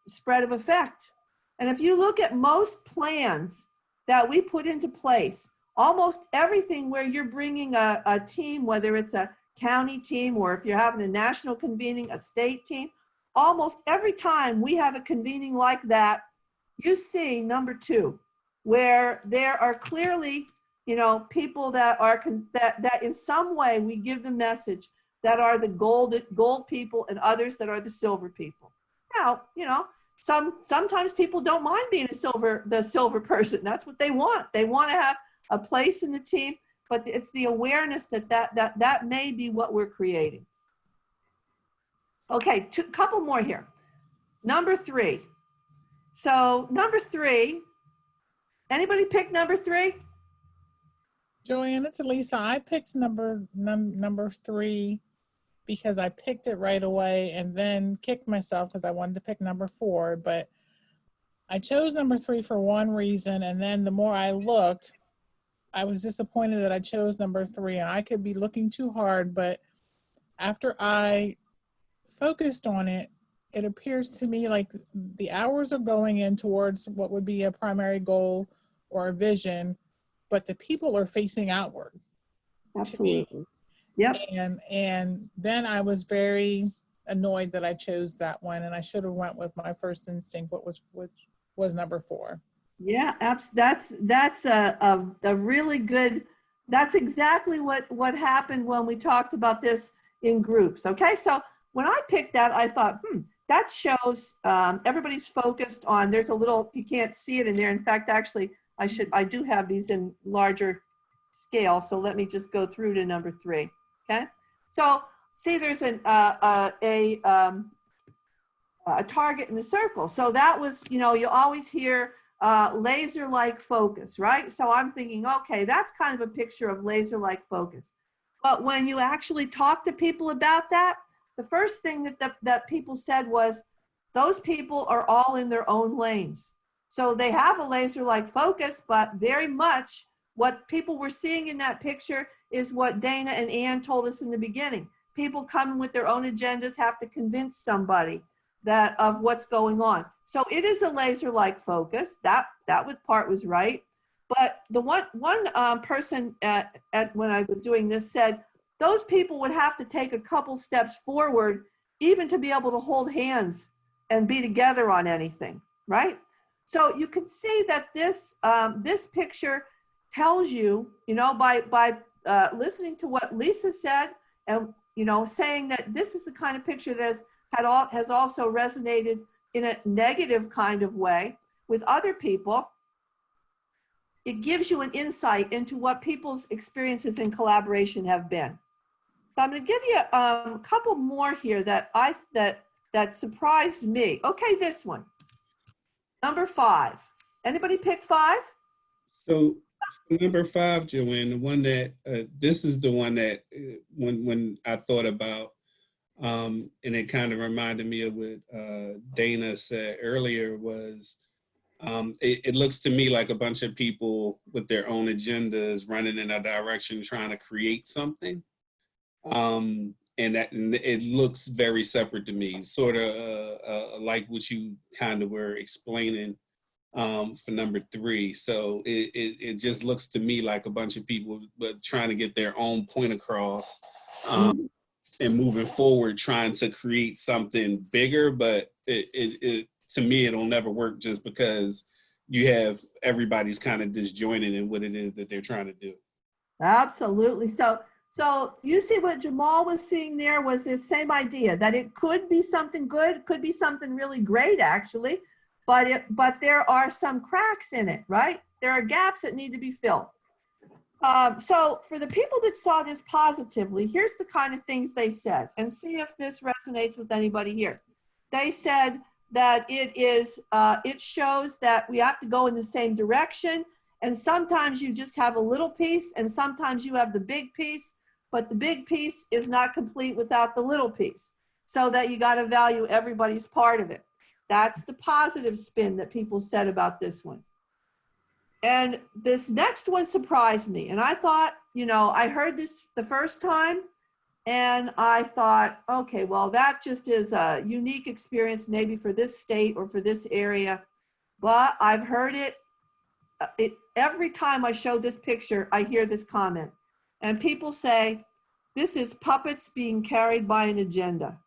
S2: spread of effect. And if you look at most plans that we put into place, almost everything where you're bringing a team, whether it's a county team or if you're having a national convening, a state team, almost every time we have a convening like that, you see number 2, where there are clearly, you know, people that are, that in some way we give the message that are the gold people and others that are the silver people. Now, you know, sometimes people don't mind being the silver person. That's what they want. They want to have a place in the team, but it's the awareness that may be what we're creating. Okay, couple more here. Number 3. So number 3, anybody pick number 3?
S19: Joanne, it's Elisa. I picked number 3 because I picked it right away and then kicked myself because I wanted to pick number 4, but I chose number 3 for one reason, and then the more I looked, I was disappointed that I chose number 3, and I could be looking too hard, but after I focused on it, it appears to me like the hours are going in towards what would be a primary goal or a vision, but the people are facing outward.
S2: Absolutely. Yep.
S19: And then I was very annoyed that I chose that one, and I should have went with my first instinct, which was number 4.
S2: Yeah, that's a really good, that's exactly what happened when we talked about this in groups. Okay, so when I picked that, I thought, that shows everybody's focused on, there's a little, you can't see it in there. In fact, actually, I do have these in larger scale, so let me just go through to number 3. Okay, so see, there's a target in the circle. So that was, you know, you always hear laser-like focus, right? So I'm thinking, okay, that's kind of a picture of laser-like focus. But when you actually talk to people about that, the first thing that people said was, those people are all in their own lanes. So they have a laser-like focus, but very much what people were seeing in that picture is what Dana and Ann told us in the beginning. People coming with their own agendas have to convince somebody that of what's going on. So it is a laser-like focus. That part was right. But the one person when I was doing this said, those people would have to take a couple steps forward even to be able to hold hands and be together on anything, right? So you can see that this this picture tells you, you know, by listening to what Lisa said, and you know, saying that this is the kind of picture that has also resonated in a negative kind of way with other people. It gives you an insight into what people's experiences in collaboration have been. So I'm going to give you a couple more here that that surprised me. Okay, this one, number 5. Anybody pick 5?
S3: So number 5, Joanne, the one that this is the one that when I thought about, and it kind of reminded me of what Dana said earlier, was it looks to me like a bunch of people with their own agendas running in a direction trying to create something. And it looks very separate to me, sort of like what you kind of were explaining for number 3. So it just looks to me like a bunch of people but trying to get their own point across, and moving forward trying to create something bigger, but it to me it'll never work just because you have everybody's kind of disjointed in what it is that they're trying to do.
S2: Absolutely. So you see what Jamal was seeing there was this same idea that it could be something good, could be something really great actually, but there are some cracks in it, right? There are gaps that need to be filled. So for the people that saw this positively, here's the kind of things they said, and see if this resonates with anybody here. They said that it shows that we have to go in the same direction, and sometimes you just have a little piece, and sometimes you have the big piece, but the big piece is not complete without the little piece, so that you got to value everybody's part of it. That's the positive spin that people said about this one. And this next one surprised me. And I thought, you know, I heard this the first time and I thought, okay, well, that just is a unique experience maybe for this state or for this area. But I've heard it every time I show this picture, I hear this comment. And people say, this is puppets being carried by an agenda.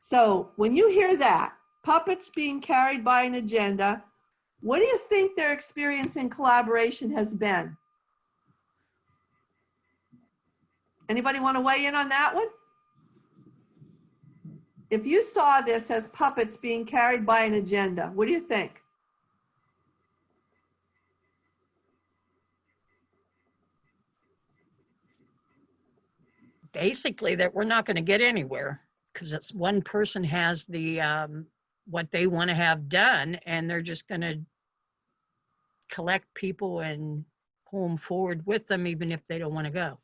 S2: So when you hear that, puppets being carried by an agenda, what do you think their experience in collaboration has been? Anybody want to weigh in on that one? If you saw this as puppets being carried by an agenda, what do you think?
S7: Basically, that we're not going to get anywhere because it's one person has the what they want to have done, and they're just going to collect people and pull them forward with them, even if they don't want to go.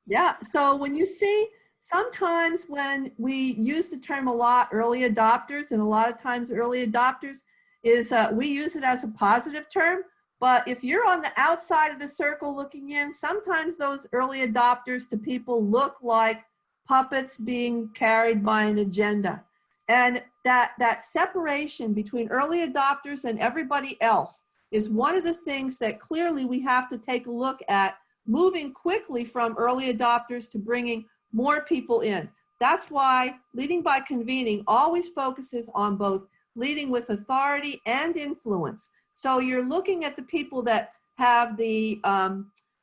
S2: Yeah, so when you see, sometimes when we use the term a lot, early adopters, and a lot of times early adopters is, we use it as a positive term, but if you're on the outside of the circle looking in, sometimes those early adopters to people look like puppets being carried by an agenda. And that separation between early adopters and everybody else is one of the things that clearly we have to take a look at, moving quickly from early adopters to bringing more people in. That's why leading by convening always focuses on both leading with authority and influence. So you're looking at the people that have the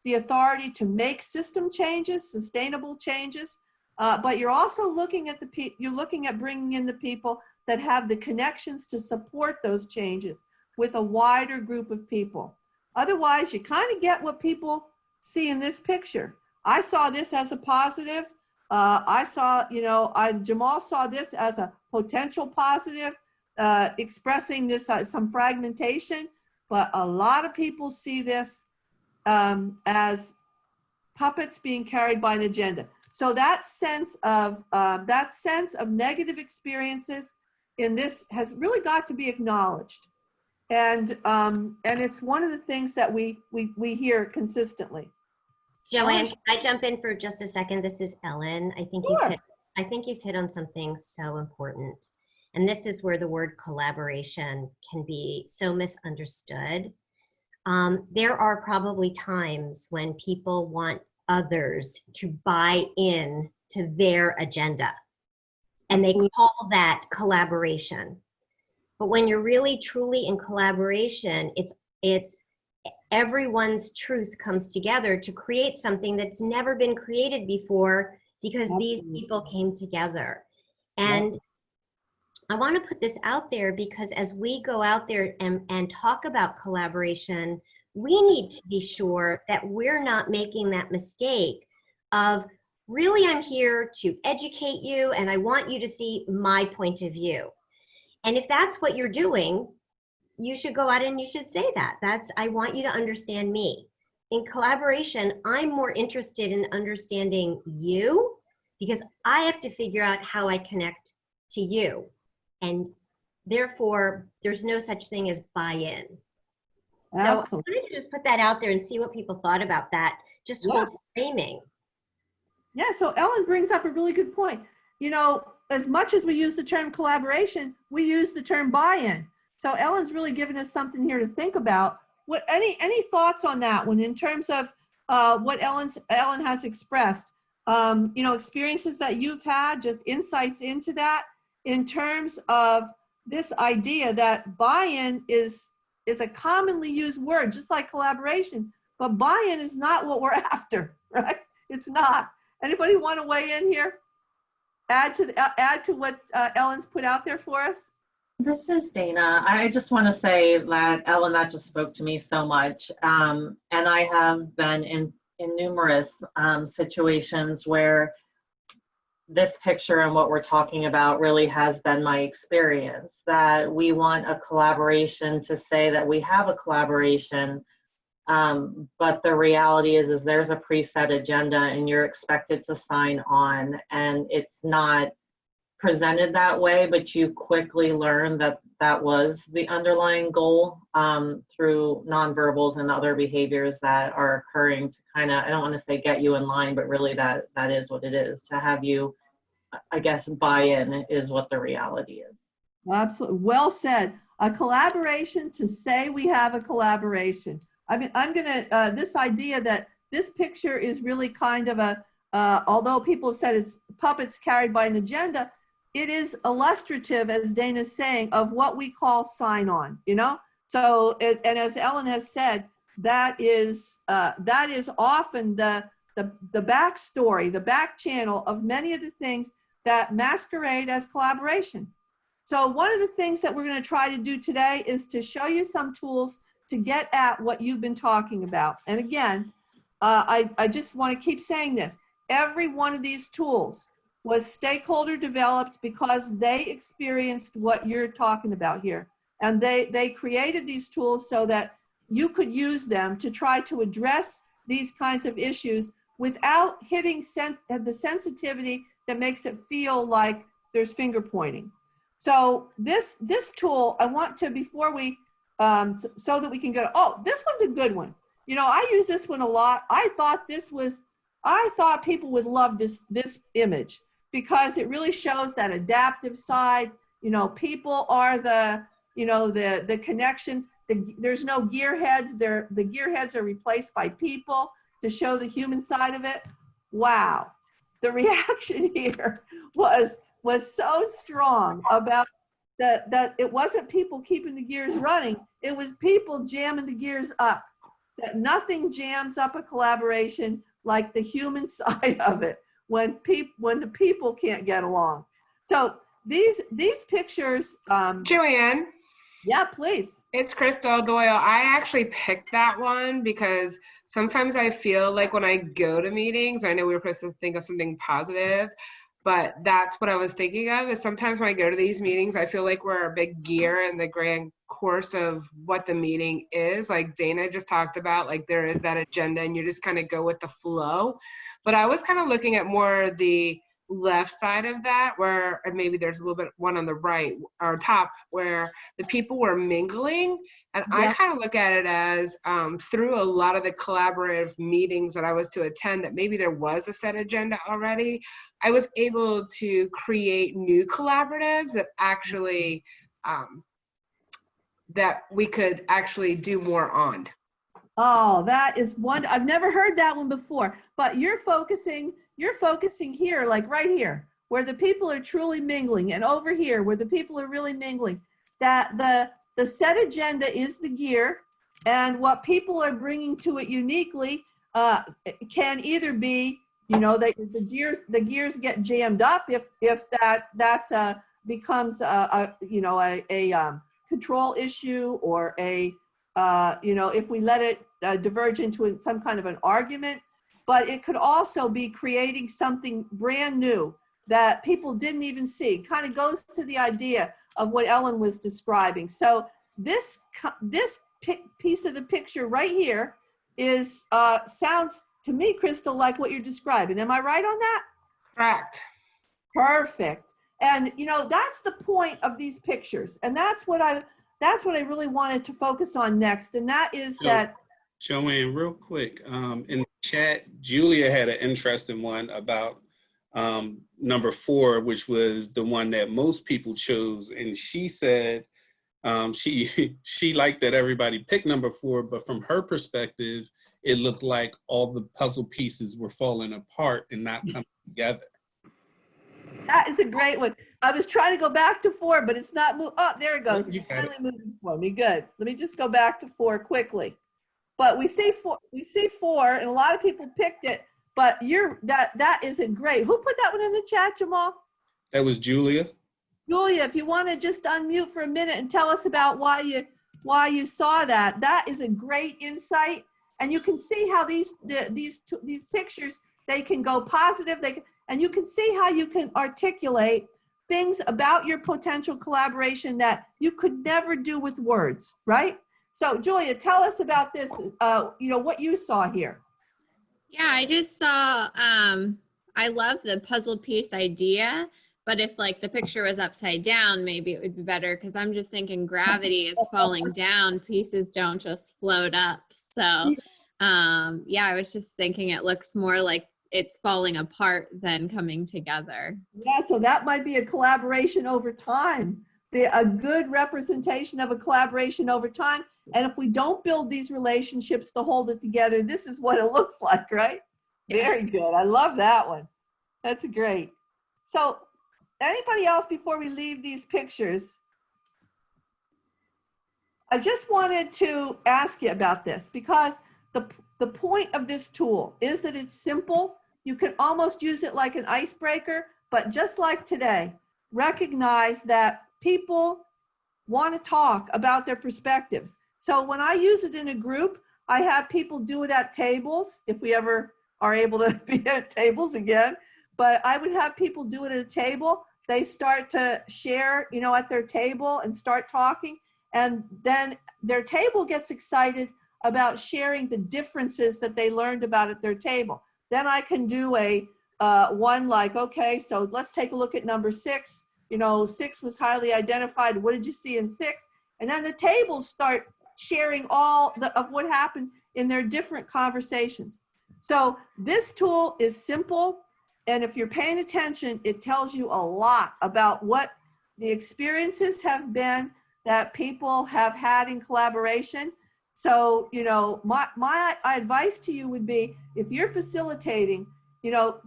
S2: authority to make system changes, sustainable changes, but you're also looking at bringing in the people that have the connections to support those changes with a wider group of people. Otherwise, you kind of get what people see in this picture. I saw this as a positive, I saw, Jamal saw this as a potential positive, expressing this some fragmentation, but a lot of people see this as puppets being carried by an agenda. So that sense of negative experiences in this has really got to be acknowledged, and it's one of the things that we hear consistently.
S20: Joanne, can I jump in for just a second? This is Ellen. I think you've hit on something so important, and this is where the word collaboration can be so misunderstood. There are probably times when people want others to buy in to their agenda, and they call that collaboration. But when you're really truly in collaboration, it's everyone's truth comes together to create something that's never been created before, because these people came together. And I want to put this out there, because as we go out there and talk about collaboration, we need to be sure that we're not making that mistake of, really, I'm here to educate you and I want you to see my point of view. And if that's what you're doing, you should go out and you should say that. I want you to understand me. In collaboration, I'm more interested in understanding you, because I have to figure out how I connect to you. And therefore, there's no such thing as buy-in. So I wanted to just put that out there and see what people thought about that, just whole framing.
S2: Yeah, so Ellen brings up a really good point. As much as we use the term collaboration, we use the term buy-in. So Ellen's really given us something here to think about. Any thoughts on that one in terms of what Ellen has expressed? Experiences that you've had, just insights into that in terms of this idea that buy-in is a commonly used word, just like collaboration, but buy-in is not what we're after, right? It's not. Anybody want to weigh in here? Add to what Ellen's put out there for us?
S21: This is Dana. I just want to say that Ellen, that just spoke to me so much. And I have been in numerous situations where this picture and what we're talking about really has been my experience, that we want a collaboration to say that we have a collaboration, but the reality is there's a preset agenda and you're expected to sign on, and it's not presented that way, but you quickly learn that that was the underlying goal through nonverbals and other behaviors that are occurring to kind of, I don't want to say get you in line, but really that is what it is, to have you, I guess, buy in is what the reality is.
S2: Absolutely. Well said. A collaboration to say we have a collaboration. I mean, I'm going to, this idea that this picture is really kind of a, although people have said it's puppets carried by an agenda, it is illustrative, as Dana's saying, of what we call sign on, So, and as Ellen has said, that is often the backstory, the back channel of many of the things that masquerade as collaboration. So one of the things that we're going to try to do today is to show you some tools to get at what you've been talking about. And again, I just want to keep saying this. Every one of these tools was stakeholder developed because they experienced what you're talking about here. And they created these tools so that you could use them to try to address these kinds of issues without hitting the sensitivity that makes it feel like there's finger pointing. So this tool, I want to, before we, so that we can go, oh, this one's a good one. I use this one a lot. I thought people would love this image because it really shows that adaptive side. People are the connections. There's no gearheads. The gearheads are replaced by people to show the human side of it. Wow. The reaction here was so strong about that it wasn't people keeping the gears running. It was people jamming the gears up. That nothing jams up a collaboration like the human side of it when the people can't get along. So these pictures.
S10: Joanne.
S2: Yeah, please.
S10: It's Crystal Doyle. I actually picked that one because sometimes I feel like when I go to meetings, I know we were supposed to think of something positive, but that's what I was thinking of is sometimes when I go to these meetings, I feel like we're a big gear in the grand course of what the meeting is. Like Dana just talked about, like there is that agenda and you just kind of go with the flow. But I was kind of looking at more the left side of that where maybe there's a little bit one on the right or top where the people were mingling. And I kind of look at it as through a lot of the collaborative meetings that I was to attend that maybe there was a set agenda already. I was able to create new collaboratives that actually that we could actually do more on.
S2: Oh, that is one. I've never heard that one before, but you're focusing here, like right here, where the people are truly mingling, and over here where the people are really mingling, that the set agenda is the gear, and what people are bringing to it uniquely can either be, you know, that the gears get jammed up if that's becomes a control issue, or a if we let it diverge into some kind of an argument. But it could also be creating something brand new that people didn't even see. Kind of goes to the idea of what Ellen was describing. So this piece of the picture right here is sounds to me, Crystal, like what you're describing. Am I right on that?
S10: Correct.
S2: Perfect. And you know, that's the point of these pictures, and that's what I really wanted to focus on next, and that is that.
S3: Joanne, real quick, in the chat, Julia had an interesting one about number 4, which was the one that most people chose. And she said she liked that everybody picked number 4, but from her perspective, it looked like all the puzzle pieces were falling apart and not coming together.
S2: That is a great one. I was trying to go back to 4, but it's not moving. Oh, there it goes.
S3: Oh,
S2: it's finally moving for me. Good. Let me just go back to 4 quickly. But we see 4, and a lot of people picked it. But that isn't great. Who put that one in the chat, Jamal?
S3: That was Julia.
S2: Julia, if you want to just unmute for a minute and tell us about why you saw that. That is a great insight, and you can see how these pictures, they can go positive. And you can see how you can articulate things about your potential collaboration that you could never do with words, right? So Julia, tell us about this, what you saw here.
S11: Yeah, I just saw, I love the puzzle piece idea, but if like the picture was upside down, maybe it would be better, because I'm just thinking gravity is falling down, pieces don't just float up. So yeah, I was just thinking it looks more like it's falling apart than coming together.
S2: Yeah, so that might be a collaboration over time, a good representation of a collaboration over time. And if we don't build these relationships to hold it together, this is what it looks like, right? Yeah. Very good. I love that one. That's great. So anybody else before we leave these pictures? I just wanted to ask you about this, because the point of this tool is that it's simple. You can almost use it like an icebreaker, but just like today, recognize that people want to talk about their perspectives. So when I use it in a group, I have people do it at tables, if we ever are able to be at tables again. But I would have people do it at a table. They start to share, at their table and start talking. And then their table gets excited about sharing the differences that they learned about at their table. Then I can do one like, okay, so let's take a look at number 6. 6 was highly identified. What did you see in 6? And then the tables start sharing all of what happened in their different conversations. So this tool is simple. And if you're paying attention, it tells you a lot about what the experiences have been that people have had in collaboration. So, my advice to you would be, if you're facilitating,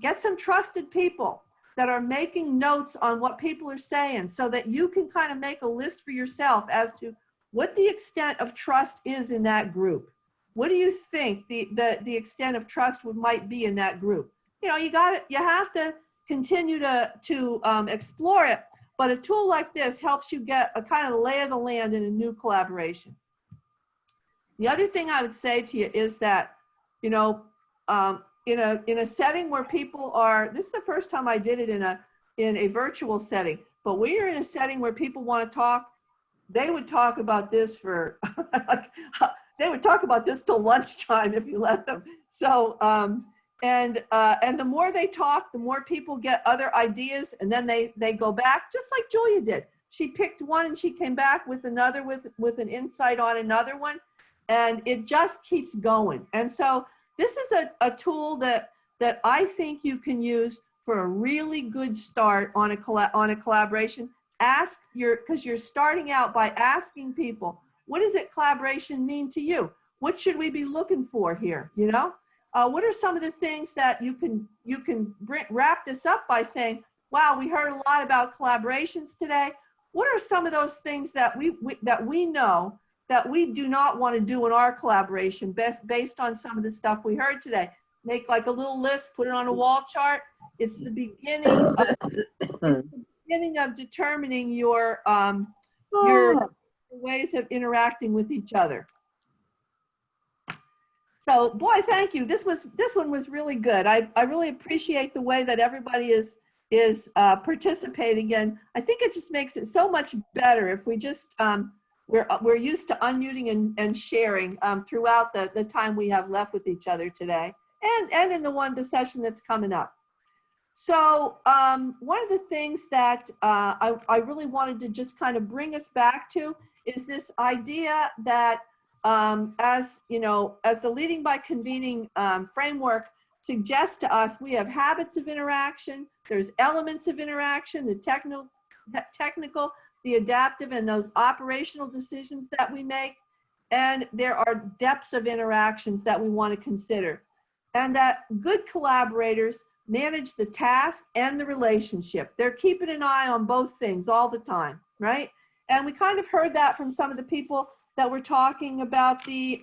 S2: get some trusted people that are making notes on what people are saying, so that you can kind of make a list for yourself as to what the extent of trust is in that group. What do you think the extent of trust might be in that group? You have to continue to explore it, but a tool like this helps you get a kind of lay of the land in a new collaboration. The other thing I would say to you is that, you know, in a setting where people are, this is the first time I did it in a virtual setting, but when you're in a setting where people want to talk, they would talk about this for, they would talk about this till lunchtime if you let them. So, and the more they talk, the more people get other ideas, and then they go back, just like Julia did. She picked one and she came back with another with an insight on another one, and it just keeps going. And so this is a tool that I think you can use for a really good start on a collaboration. Because you're starting out by asking people, what does collaboration mean to you? What should we be looking for here? You know, what are some of the things that you can wrap this up by saying, wow, we heard a lot about collaborations today. What are some of those things that we know that we do not want to do in our collaboration based on some of the stuff we heard today? Make like a little list, put it on a wall chart. It's the beginning of determining your ways of interacting with each other. So, boy, thank you. This one was really good. I really appreciate the way that everybody is participating, and I think it just makes it so much better if we just we're used to unmuting and sharing throughout the time we have left with each other today, and in the session that's coming up. So one of the things that I really wanted to just kind of bring us back to is this idea that as the Leading by Convening framework suggests to us, we have habits of interaction, there's elements of interaction, the technical, the adaptive, and those operational decisions that we make, and there are depths of interactions that we want to consider. And that good collaborators manage the task and the relationship. They're keeping an eye on both things all the time, right? And we kind of heard that from some of the people that were talking about the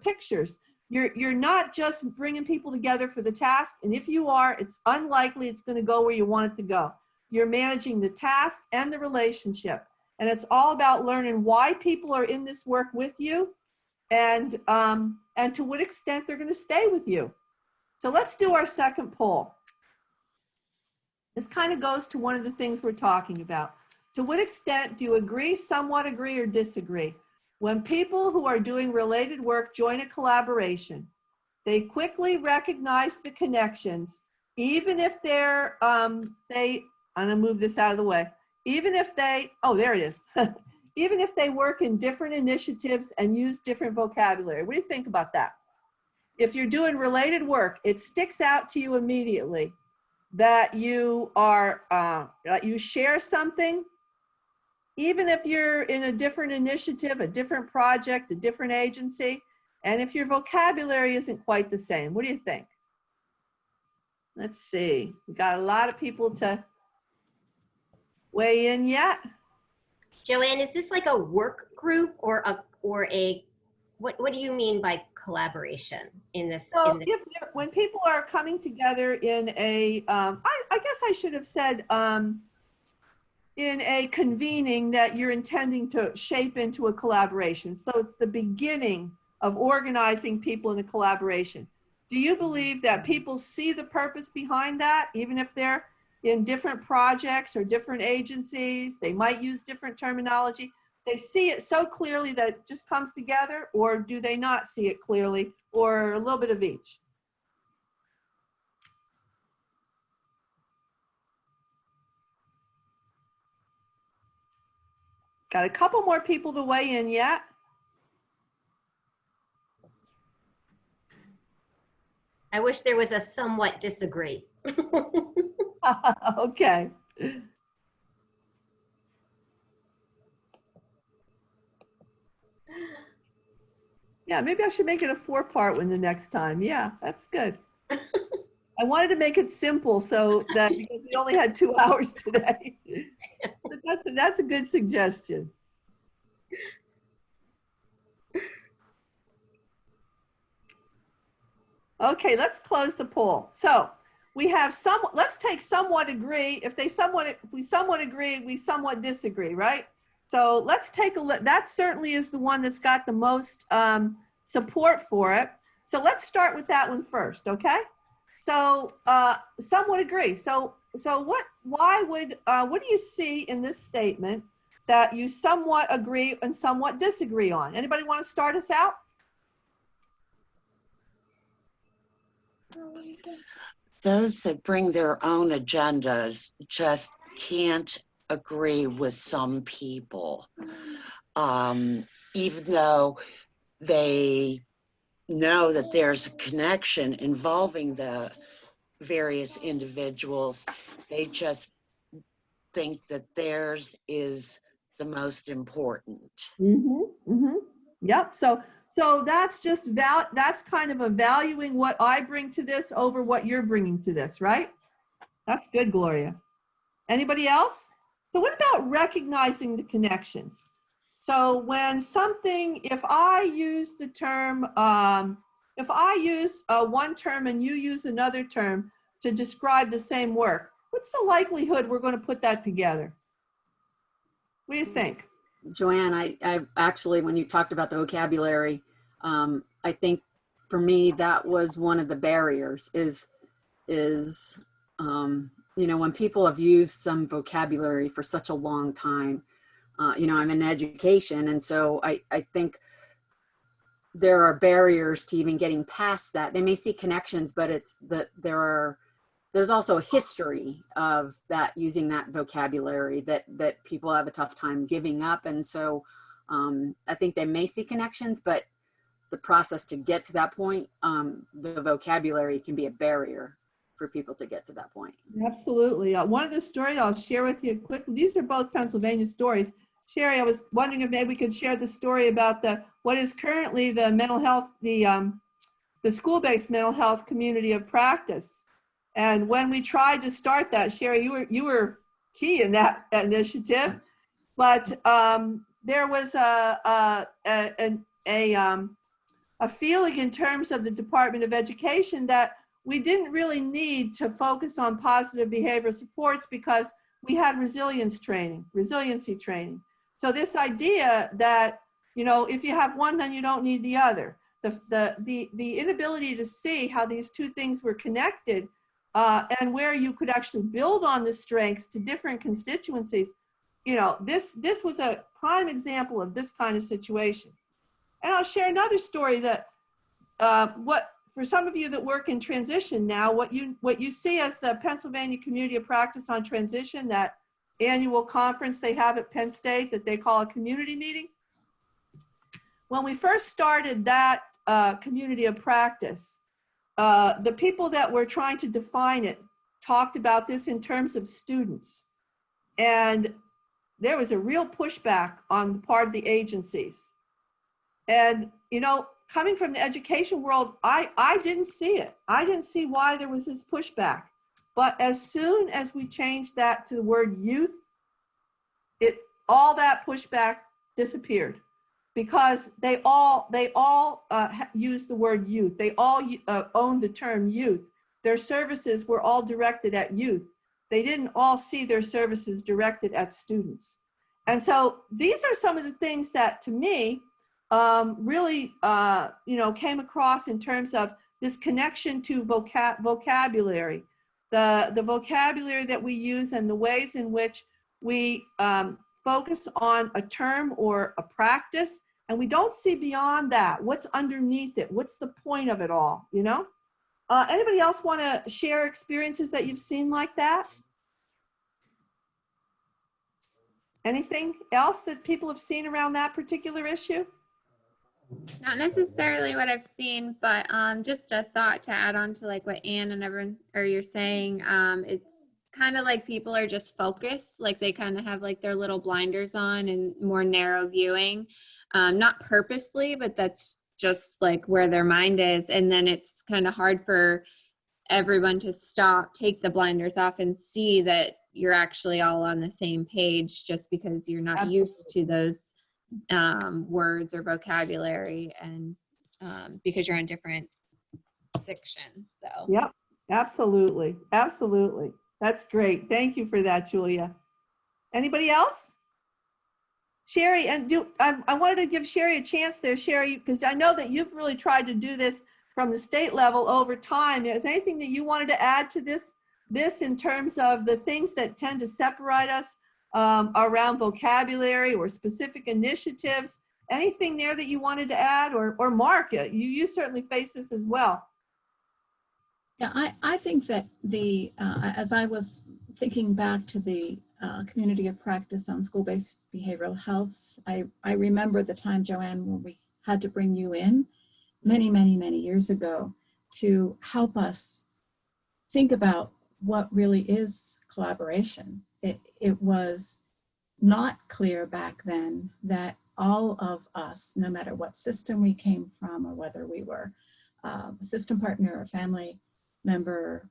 S2: pictures. You're not just bringing people together for the task, and if you are, it's unlikely it's going to go where you want it to go. You're managing the task and the relationship, and it's all about learning why people are in this work with you, and to what extent they're going to stay with you. So let's do our second poll. This kind of goes to one of the things we're talking about. To what extent do you agree, somewhat agree, or disagree? When people who are doing related work join a collaboration, they quickly recognize the connections, even if they're, I'm gonna move this out of the way. Even if they, oh, there it is. Even if they work in different initiatives and use different vocabulary. What do you think about that? If you're doing related work, it sticks out to you immediately that you are, you share something, even if you're in a different initiative, a different project, a different agency, and if your vocabulary isn't quite the same. What do you think? Let's see. We got a lot of people to weigh in yet.
S20: Joanne, is this like a work group or what do you mean by collaboration in this?
S2: So when people are coming together in a, I guess I should have said in a convening that you're intending to shape into a collaboration. So it's the beginning of organizing people in a collaboration. Do you believe that people see the purpose behind that, even if they're in different projects or different agencies? They might use different terminology. They see it so clearly that it just comes together, or do they not see it clearly, or a little bit of each? Got a couple more people to weigh in yet.
S20: I wish there was a somewhat disagree.
S2: Okay. Yeah, maybe I should make it a 4-part one the next time. Yeah, that's good. I wanted to make it simple so that because we only had 2 hours today. But that's a good suggestion. Okay, let's close the poll. So we have some, let's take somewhat agree. If we somewhat agree, we somewhat disagree, right? So let's take a look. That certainly is the one that's got the most support for it. So let's start with that one first, okay? So somewhat agree. So what do you see in this statement that you somewhat agree and somewhat disagree on? Anybody want to start us out?
S5: Those that bring their own agendas just can't agree with some people, even though they know that there's a connection involving the various individuals. They just think that theirs is the most important.
S2: Yep. So that's just that's kind of a valuing what I bring to this over what you're bringing to this, right? That's good, Gloria. Anybody else? So what about recognizing the connections? So when something, if I use the term, if I use one term and you use another term to describe the same work, what's the likelihood we're going to put that together? What do you think?
S13: Joanne, I actually, when you talked about the vocabulary, I think for me, that was one of the barriers is you know, when people have used some vocabulary for such a long time, you know, I'm in education. And so I think there are barriers to even getting past that. They may see connections, but it's that there's also a history of that, using that vocabulary that people have a tough time giving up. And so I think they may see connections, but the process to get to that point, the vocabulary can be a barrier for people to get to that point.
S2: Absolutely. One of the stories I'll share with you quickly, these are both Pennsylvania stories. Sherry, I was wondering if maybe we could share the story about what is currently the mental health, the school-based mental health community of practice. And when we tried to start that, Sherry, you were key in that initiative. But there was a feeling in terms of the Department of Education that we didn't really need to focus on positive behavior supports because we had resiliency training. So this idea that, you know, if you have one, then you don't need the other. The inability to see how these two things were connected and where you could actually build on the strengths to different constituencies, you know, this was a prime example of this kind of situation. And I'll share another story that for some of you that work in transition now, what you see as the Pennsylvania Community of Practice on Transition, that annual conference they have at Penn State that they call a community meeting. When we first started that community of practice, the people that were trying to define it talked about this in terms of students. And there was a real pushback on the part of the agencies. And, you know, coming from the education world, I didn't see it. I didn't see why there was this pushback. But as soon as we changed that to the word youth, all that pushback disappeared because they all used the word youth. They all owned the term youth. Their services were all directed at youth. They didn't all see their services directed at students. And so these are some of the things that, to me, really, you know, came across in terms of this connection to vocabulary, the vocabulary that we use and the ways in which we focus on a term or a practice, and we don't see beyond that. What's underneath it? What's the point of it all, you know? Anybody else want to share experiences that you've seen like that? Anything else that people have seen around that particular issue?
S11: Not necessarily what I've seen, but just a thought to add on to like what Anne and everyone, or you're saying, it's kind of like people are just focused, like they kind of have like their little blinders on and more narrow viewing, not purposely, but that's just like where their mind is. And then it's kind of hard for everyone to stop, take the blinders off and see that you're actually all on the same page just because you're not used to those words or vocabulary, and because you're in different sections. So
S2: yep, Absolutely. Absolutely. That's great. Thank you for that, Julia. Anybody else? Sherry, and I wanted to give Sherry a chance there, Sherry, because I know that you've really tried to do this from the state level over time. Is there anything that you wanted to add to this in terms of the things that tend to separate us around vocabulary or specific initiatives? Anything there that you wanted to add, or Mark, you certainly face this as well.
S4: Yeah, I think that as I was thinking back to the community of practice on school-based behavioral health, I remember the time, Joanne, when we had to bring you in many, many, many years ago to help us think about what really is collaboration. It was not clear back then that all of us, no matter what system we came from or whether we were a system partner or a family member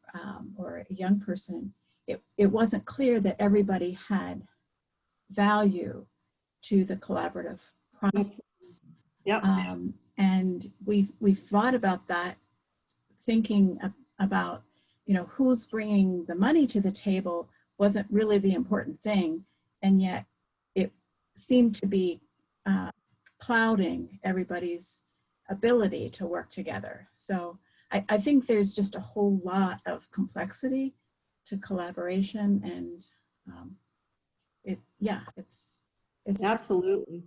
S4: or a young person, it wasn't clear that everybody had value to the collaborative process.
S2: Yep.
S4: And we thought about that, thinking about, who's bringing the money to the table wasn't really the important thing, and yet it seemed to be clouding everybody's ability to work together. So I think there's just a whole lot of complexity to collaboration, and it's
S2: absolutely.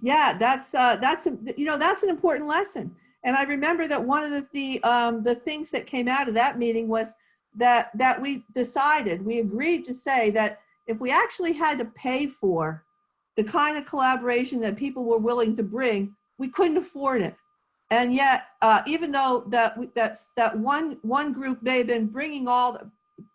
S2: Yeah, that's an important lesson. And I remember that one of the things that came out of that meeting was that we agreed to say that if we actually had to pay for the kind of collaboration that people were willing to bring, we couldn't afford it. And yet, even though that one group may have been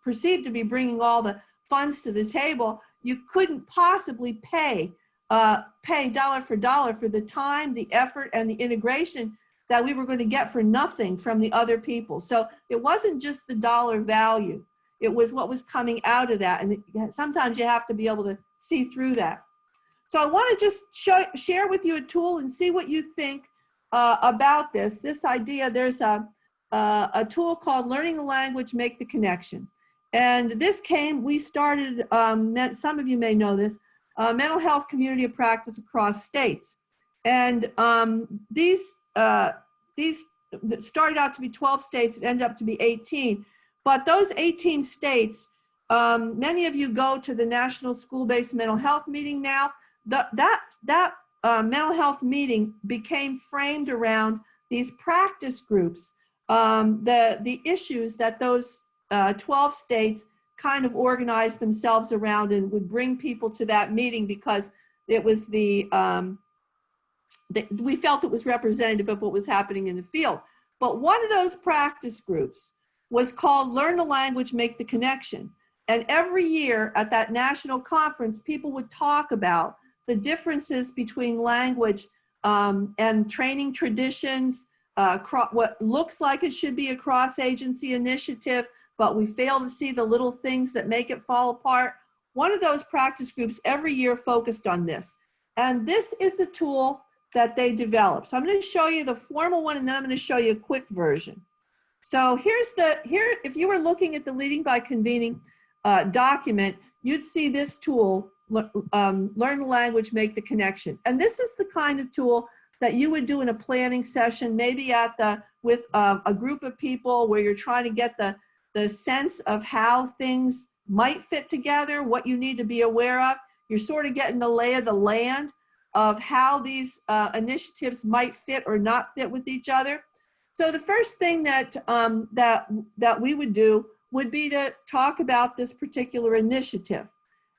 S2: perceived to be bringing all the funds to the table, you couldn't possibly pay dollar for dollar for the time, the effort, and the integration that we were going to get for nothing from the other people. So it wasn't just the dollar value. It was what was coming out of that. And sometimes you have to be able to see through that. So I want to just share with you a tool and see what you think about this idea. There's a tool called Learning the Language, Make the Connection. And we started, some of you may know this, mental health community of practice across states. And these started out to be 12 states, it ended up to be 18. But those 18 states, many of you go to the National School-Based Mental Health meeting now. That mental health meeting became framed around these practice groups, the issues that those 12 states kind of organized themselves around and would bring people to that meeting because it was we felt it was representative of what was happening in the field. But one of those practice groups was called Learn the Language, Make the Connection. And every year at that national conference, people would talk about the differences between language and training traditions, what looks like it should be a cross-agency initiative, but we fail to see the little things that make it fall apart. One of those practice groups every year focused on this. And this is the tool that they developed. So I'm going to show you the formal one, and then I'm going to show you a quick version. So if you were looking at the Leading by Convening document, you'd see this tool, Learn the Language, Make the Connection. And this is the kind of tool that you would do in a planning session, maybe with a group of people where you're trying to get the sense of how things might fit together, what you need to be aware of. You're sort of getting the lay of the land of how these initiatives might fit or not fit with each other. So the first thing that we would do would be to talk about this particular initiative.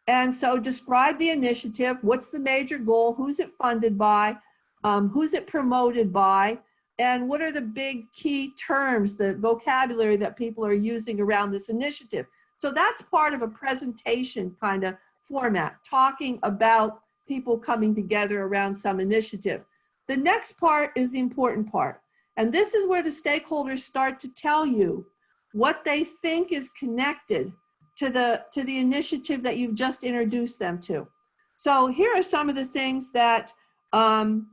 S2: And so describe the initiative, what's the major goal, who's it funded by, who's it promoted by, and what are the big key terms, the vocabulary that people are using around this initiative. So that's part of a presentation kind of format, talking about people coming together around some initiative. The next part is the important part. And this is where the stakeholders start to tell you what they think is connected to the initiative that you've just introduced them to. So here are some of the things that the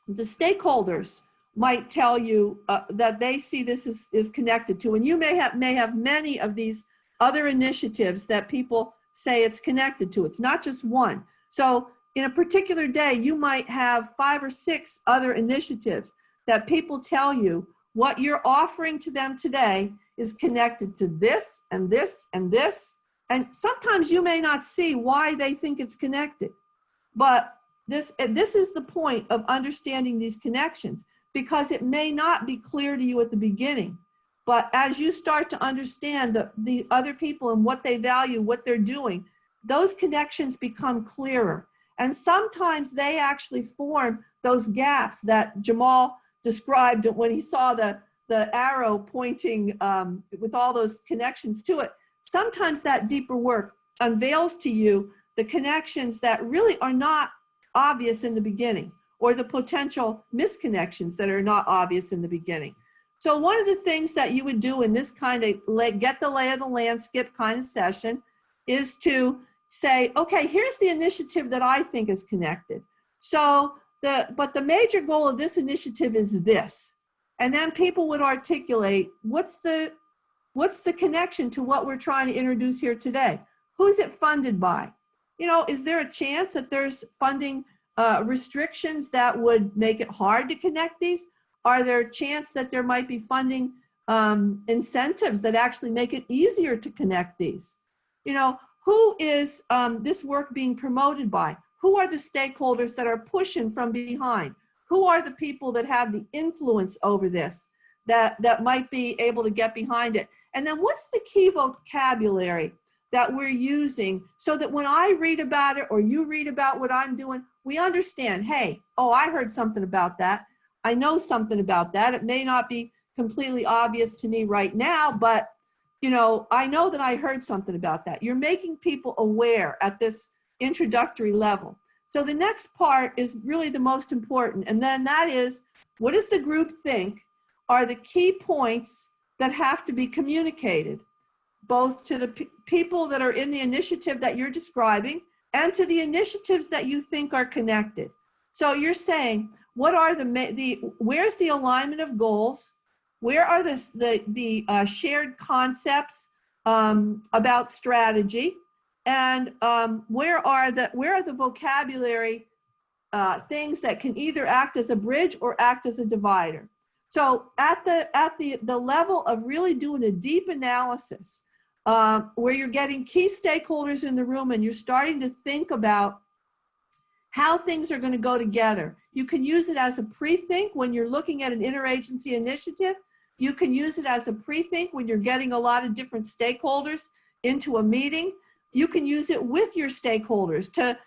S2: stakeholders might tell you that they see this is connected to. And you may have many of these other initiatives that people say it's connected to. It's not just one. So in a particular day, you might have 5 or 6 other initiatives that people tell you what you're offering to them today is connected to this and this and this. And sometimes you may not see why they think it's connected. But this is the point of understanding these connections, because it may not be clear to you at the beginning. But as you start to understand the other people and what they value, what they're doing, those connections become clearer. And sometimes they actually form those gaps that Jamal described when he saw the arrow pointing with all those connections to it. Sometimes that deeper work unveils to you the connections that really are not obvious in the beginning, or the potential misconnections that are not obvious in the beginning. So one of the things that you would do in this kind of get the lay of the landscape kind of session is to say, okay, here's the initiative that I think is connected. So but the major goal of this initiative is this. And then people would articulate, what's the connection to what we're trying to introduce here today? Who's it funded by? You know, is there a chance that there's funding restrictions that would make it hard to connect these? Are there a chance that there might be funding incentives that actually make it easier to connect these? You know, who is this work being promoted by? Who are the stakeholders that are pushing from behind? Who are the people that have the influence over this that might be able to get behind it? And then what's the key vocabulary that we're using so that when I read about it or you read about what I'm doing, we understand, hey, oh, I heard something about that. I know something about that. It may not be completely obvious to me right now, but you know, I know that I heard something about that. You're making people aware at this introductory level. So the next part is really the most important. And then that is, what does the group think are the key points that have to be communicated, both to the people that are in the initiative that you're describing and to the initiatives that you think are connected. So you're saying, what are where's the alignment of goals? Where are the shared concepts about strategy? And where are the vocabulary things that can either act as a bridge or act as a divider? So at the level of really doing a deep analysis, where you're getting key stakeholders in the room and you're starting to think about how things are going to go together. You can use it as a pre-think when you're looking at an interagency initiative. You can use it as a pre-think when you're getting a lot of different stakeholders into a meeting. You can use it with your stakeholders to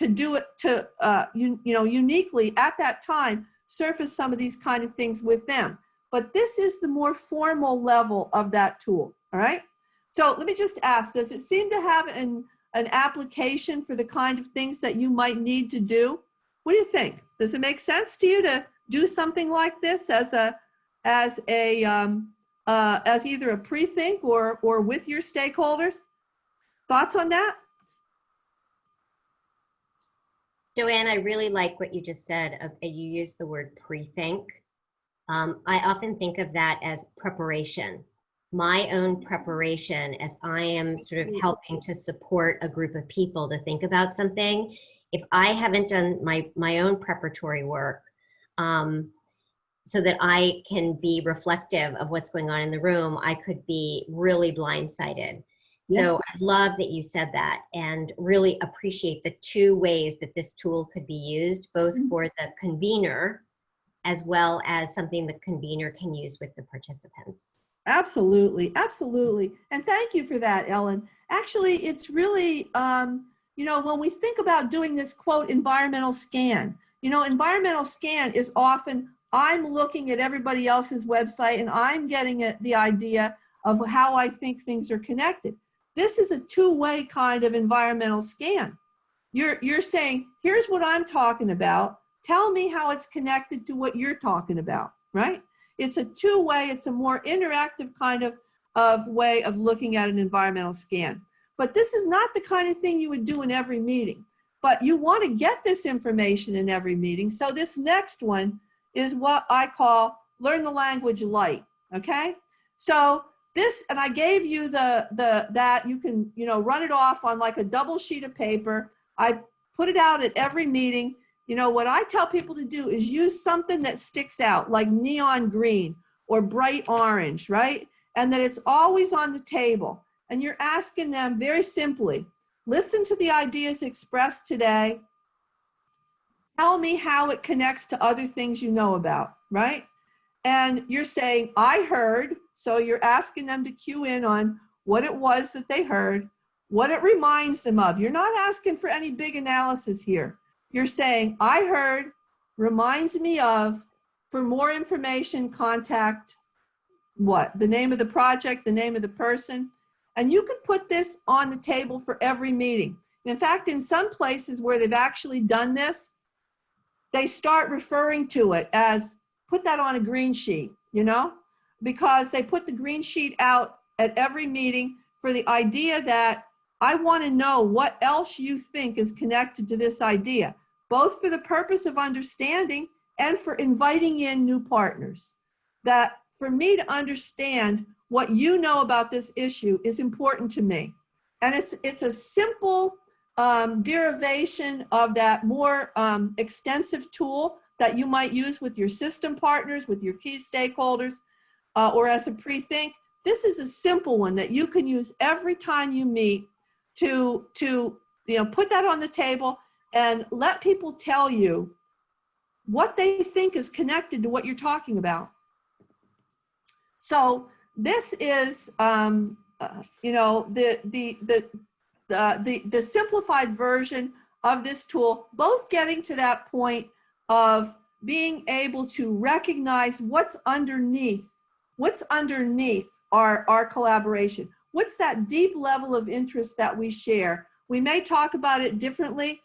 S2: do it to uniquely at that time surface some of these kind of things with them. But this is the more formal level of that tool. All right. So let me just ask: does it seem to have an application for the kind of things that you might need to do? What do you think? Does it make sense to you to do something like this as either a pre-think or with your stakeholders? Thoughts on that?
S20: Joanne, I really like what you just said. You used the word pre-think. I often think of that as preparation. My own preparation as I am sort of helping to support a group of people to think about something. If I haven't done my own preparatory work, so that I can be reflective of what's going on in the room, I could be really blindsided. Yeah. So I love that you said that, and really appreciate the 2 ways that this tool could be used, both for the convener as well as something the convener can use with the participants.
S2: Absolutely, absolutely. And thank you for that, Ellen. Actually, it's really, when we think about doing this, quote, environmental scan, environmental scan is often, I'm looking at everybody else's website and I'm getting the idea of how I think things are connected. This is a 2-way kind of environmental scan. You're saying, here's what I'm talking about. Tell me how it's connected to what you're talking about, right? It's a 2-way, it's a more interactive kind of way of looking at an environmental scan. But this is not the kind of thing you would do in every meeting. But you want to get this information in every meeting. So this next one is what I call learn the language light, okay? So this, and I gave you that you can, run it off on like a double sheet of paper. I put it out at every meeting. What I tell people to do is use something that sticks out, like neon green or bright orange, right? And that it's always on the table. And you're asking them very simply, listen to the ideas expressed today. Tell me how it connects to other things you know about, right? And you're saying, I heard. So you're asking them to cue in on what it was that they heard, what it reminds them of. You're not asking for any big analysis here. You're saying, I heard, reminds me of, for more information, contact what? The name of the project, the name of the person. And you can put this on the table for every meeting. In fact, in some places where they've actually done this, they start referring to it as, put that on a green sheet, because they put the green sheet out at every meeting for the idea that I want to know what else you think is connected to this idea, both for the purpose of understanding and for inviting in new partners. That for me to understand what you know about this issue is important to me. And it's a simple derivation of that more extensive tool that you might use with your system partners, with your key stakeholders, or as a pre-think. This is a simple one that you can use every time you meet to put that on the table and let people tell you what they think is connected to what you're talking about. So this is, the simplified version of this tool, both getting to that point of being able to recognize what's underneath our collaboration. What's that deep level of interest that we share? We may talk about it differently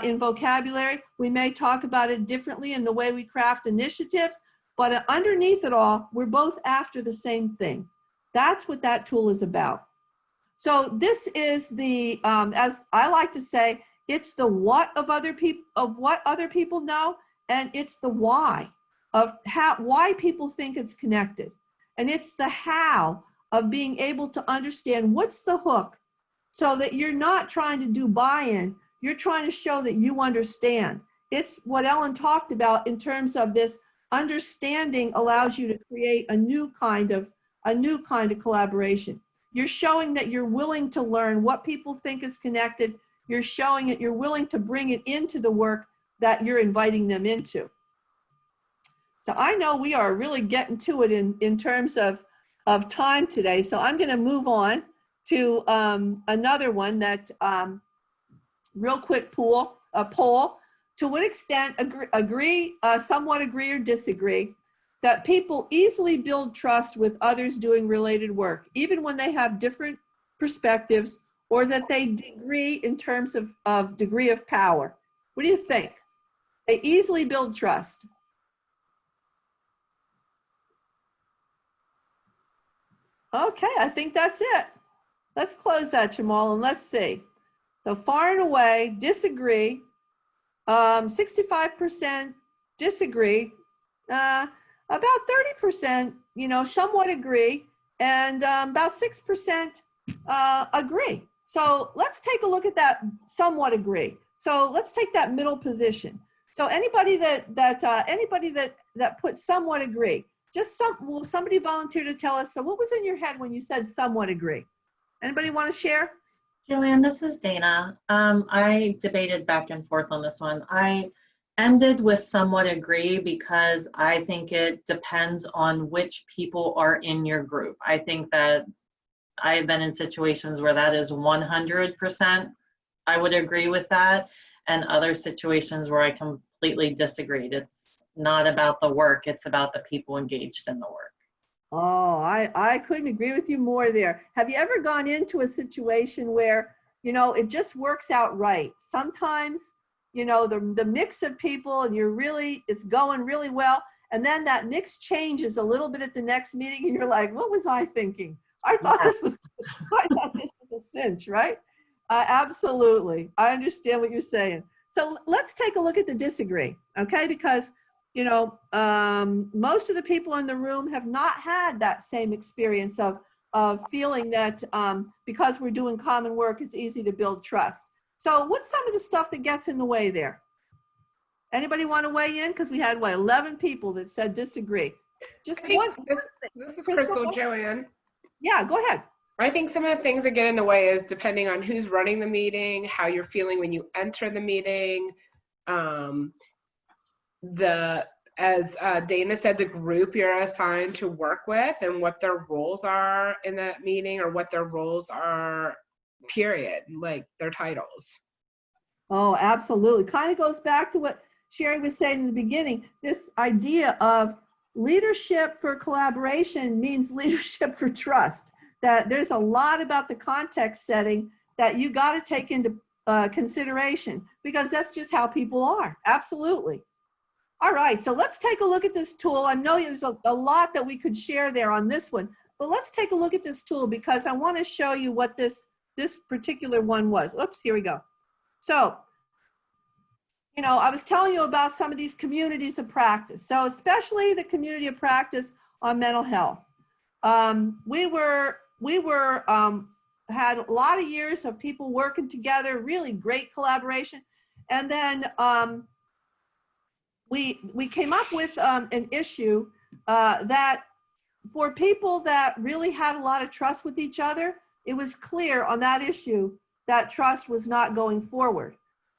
S2: in vocabulary. We may talk about it differently in the way we craft initiatives, but underneath it all, we're both after the same thing. That's what that tool is about. So this is the, as I like to say, it's the what of what other people know, and it's the why of why people think it's connected. And it's the how of being able to understand what's the hook, so that you're not trying to do buy-in, you're trying to show that you understand. It's what Ellen talked about in terms of this understanding allows you to create a new kind of collaboration. You're showing that you're willing to learn what people think is connected. You're showing that you're willing to bring it into the work that you're inviting them into. So I know we are really getting to it in terms of time today. So I'm going to move on to another one that real quick poll. To what extent somewhat agree or disagree that people easily build trust with others doing related work, even when they have different perspectives, or that they agree in terms of degree of power? What do you think? They easily build trust. Okay, I think that's it. Let's close that, Jamal, and let's see. So far and away, disagree. 65% disagree. About 30%, somewhat agree, and about 6% agree. So let's take a look at that somewhat agree. So let's take that middle position. So anybody that put somewhat agree, will somebody volunteer to tell us, so what was in your head when you said somewhat agree? Anybody want to share?
S21: Joanne, this is Dana. I debated back and forth on this one. I ended with somewhat agree because I think it depends on which people are in your group. I think that I've been in situations where that is 100%. I would agree with that, and other situations where I completely disagreed. It's not about the work, it's about the people engaged in the work.
S2: Oh, I couldn't agree with you more there. Have you ever gone into a situation where, it just works out right? Sometimes, the mix of people and it's going really well. And then that mix changes a little bit at the next meeting and you're like, what was I thinking? I thought this was a cinch, right? Absolutely. I understand what you're saying. So let's take a look at the disagree, okay? Because most of the people in the room have not had that same experience of feeling that because we're doing common work, it's easy to build trust. So what's some of the stuff that gets in the way there? Anybody want to weigh in? Because we had, what, 11 people that said disagree. Just one.
S10: This is Crystal, Joanne.
S2: Yeah, go ahead.
S10: I think some of the things that get in the way is depending on who's running the meeting, how you're feeling when you enter the meeting, as Dana said, the group you're assigned to work with and what their roles are in that meeting, or what their roles are, period, like their titles.
S2: Oh, absolutely. Kind of goes back to what Sherry was saying in the beginning, this idea of leadership for collaboration means leadership for trust. That there's a lot about the context setting that you got to take into consideration, because that's just how people are. Absolutely. All right, so let's take a look at this tool. I know there's a lot that we could share there on this one, but let's take a look at this tool because I want to show you what this particular one was. Oops, here we go. So, I was telling you about some of these communities of practice. So especially the community of practice on mental health. We had a lot of years of people working together, really great collaboration. And then we came up with an issue that for people that really had a lot of trust with each other, it was clear on that issue that trust was not going forward.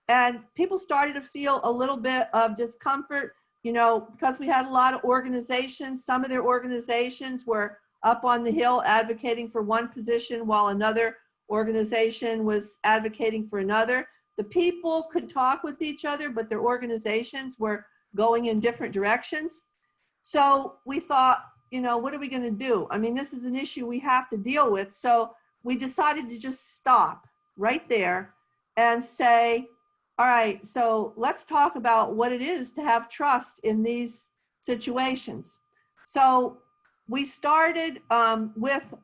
S2: And people started to feel a little bit of discomfort, because we had a lot of organizations. Some of their organizations were up on the hill advocating for one position while another organization was advocating for another. The people could talk with each other, but their organizations were going in different directions. So we thought, what are we going to do? I mean, this is an issue we have to deal with. So we decided to just stop right there and say, all right, so let's talk about what it is to have trust in these situations. So we started with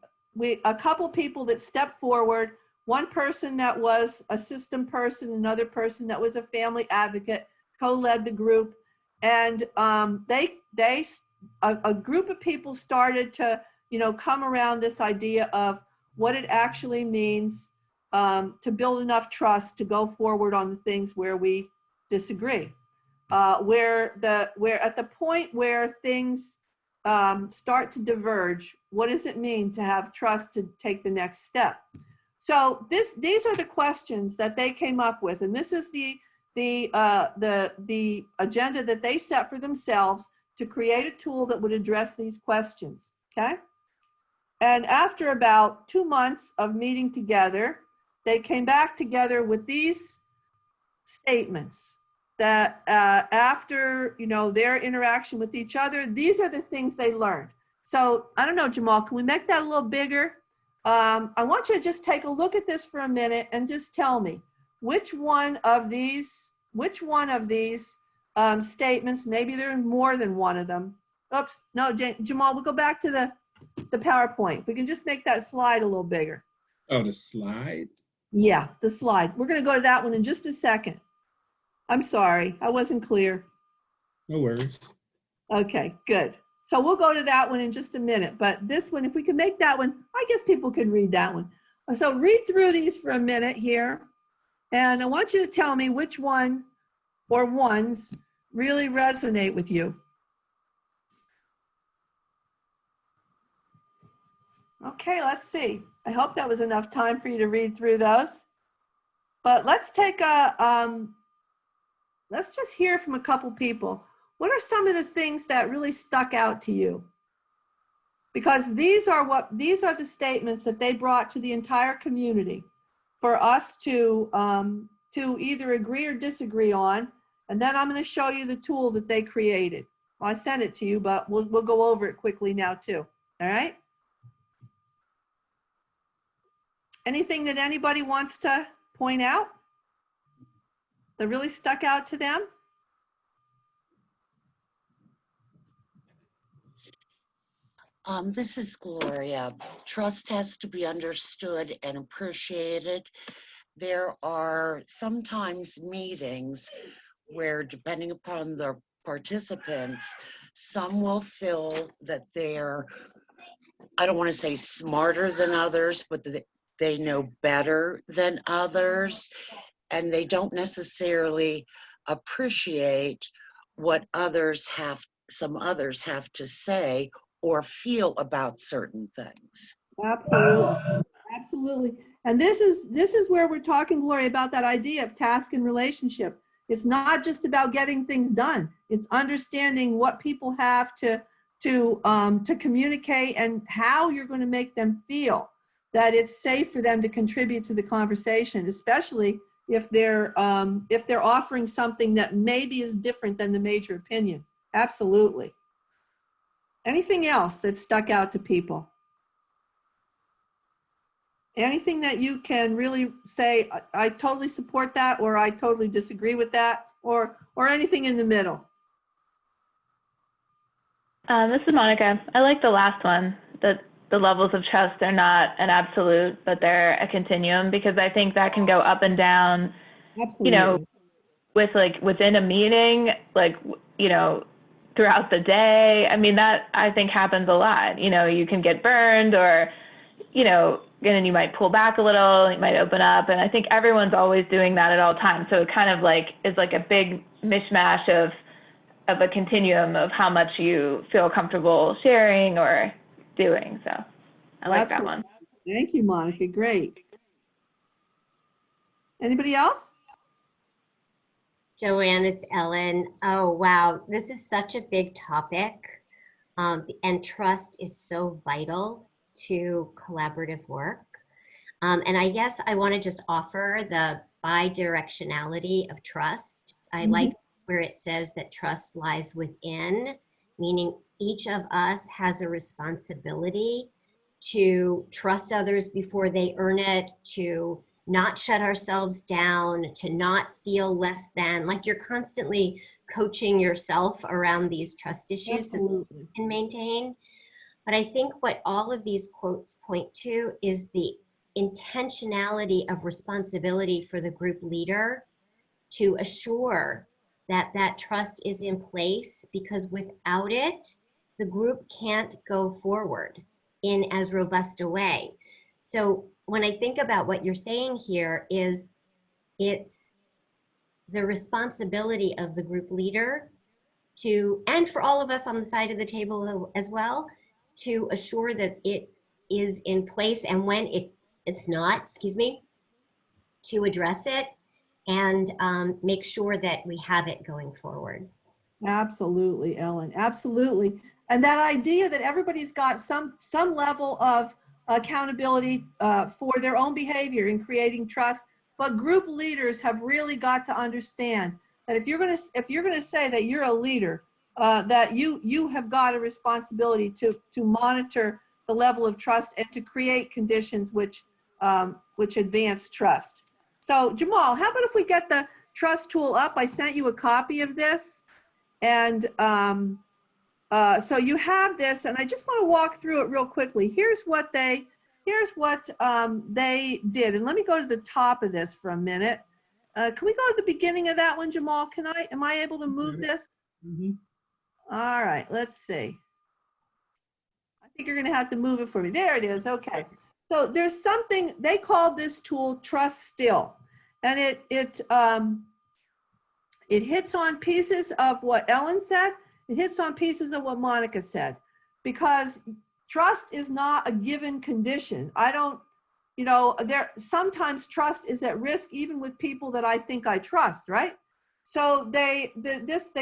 S2: a couple people that stepped forward, one person that was a system person, another person that was a family advocate, co-led the group. And a group of people started to, come around this idea of what it actually means to build enough trust to go forward on the things where we disagree. Where at the point where things start to diverge, what does it mean to have trust to take the next step? So these are the questions that they came up with, and this is the agenda that they set for themselves to create a tool that would address these questions. Okay. And after about 2 months of meeting together, they came back together with these statements that after, their interaction with each other, these are the things they learned. So I don't know, Jamal, can we make that a little bigger? I want you to just take a look at this for a minute and just tell me which one of these statements, maybe there are more than one of them. Oops, no, Jamal, we'll go back to the PowerPoint. If we can just make that slide a little bigger.
S3: Oh, the slide?
S2: Yeah, the slide. We're going to go to that one in just a second. I'm sorry, I wasn't clear.
S3: No worries.
S2: Okay, good. So we'll go to that one in just a minute. But this one, if we can make that one, I guess people could read that one. So read through these for a minute here. And I want you to tell me which one or ones really resonate with you. Okay, let's see. I hope that was enough time for you to read through those. But let's take let's just hear from a couple people. What are some of the things that really stuck out to you? Because these are the statements that they brought to the entire community for us to either agree or disagree on. And then I'm going to show you the tool that they created. Well, I sent it to you, but we'll go over it quickly now too. All right. Anything that anybody wants to point out that really stuck out to them?
S5: This is Gloria. Trust has to be understood and appreciated. There are sometimes meetings where, depending upon the participants, some will feel that they're, I don't want to say smarter than others, but that they know better than others, and they don't necessarily appreciate what some others have to say or feel about certain things.
S2: Absolutely. Absolutely. And this is where we're talking, Gloria, about that idea of task and relationship. It's not just about getting things done. It's understanding what people have to communicate and how you're going to make them feel that it's safe for them to contribute to the conversation, especially if they're offering something that maybe is different than the major opinion. Absolutely. Anything else that stuck out to people? Anything that you can really say, I totally support that, or I totally disagree with that, or anything in the middle?
S18: This is Monica. I like the last one, that the levels of trust are not an absolute, but they're a continuum, because I think that can go up and down,
S2: Absolutely.
S18: you know, with like within a meeting, like, you know, throughout the day. I mean, that I think happens a lot. You know, you can get burned, or, you know, and then you might pull back a little, you might open up. And I think everyone's always doing that at all times. So it kind of like is like a big mishmash of a continuum of how much you feel comfortable sharing or doing. So I like that one.
S2: Thank you, Monica. Great. Anybody else?
S20: Joanne, it's Ellen. Oh, wow. This is such a big topic. And trust is so vital to collaborative work. And I guess I want to just offer the bidirectionality of trust. I like where it says that trust lies within, meaning each of us has a responsibility to trust others before they earn it, to not shut ourselves down, to not feel less than, like you're constantly coaching yourself around these trust issues so you can maintain. But I think what all of these quotes point to is the intentionality of responsibility for the group leader to assure that that trust is in place, because without it, the group can't go forward in as robust a way. So when I think about what you're saying here is it's the responsibility of the group leader to, and for all of us on the side of the table as well, to assure that it is in place, and when it's not, to address it and make sure that we have it going forward.
S2: Absolutely, Ellen, absolutely. And that idea that everybody's got some level of accountability for their own behavior in creating trust, but group leaders have really got to understand that if you're gonna say that you're a leader, that you have got a responsibility to monitor the level of trust and to create conditions which advance trust. So Jamal, how about if we get the trust tool up? I sent you a copy of this, and so you have this, and I just want to walk through it real quickly. Here's what they did, and let me go to the top of this for a minute. Can we go to the beginning of that one, Jamal? Am I able to move this? All right, let's see. I think you're going to have to move it for me. There it is. Okay. So there's something they called this tool Trust Still, and it hits on pieces of what Ellen said. It hits on pieces of what Monica said, because trust is not a given condition. Sometimes trust is at risk even with people that I think I trust, right? So they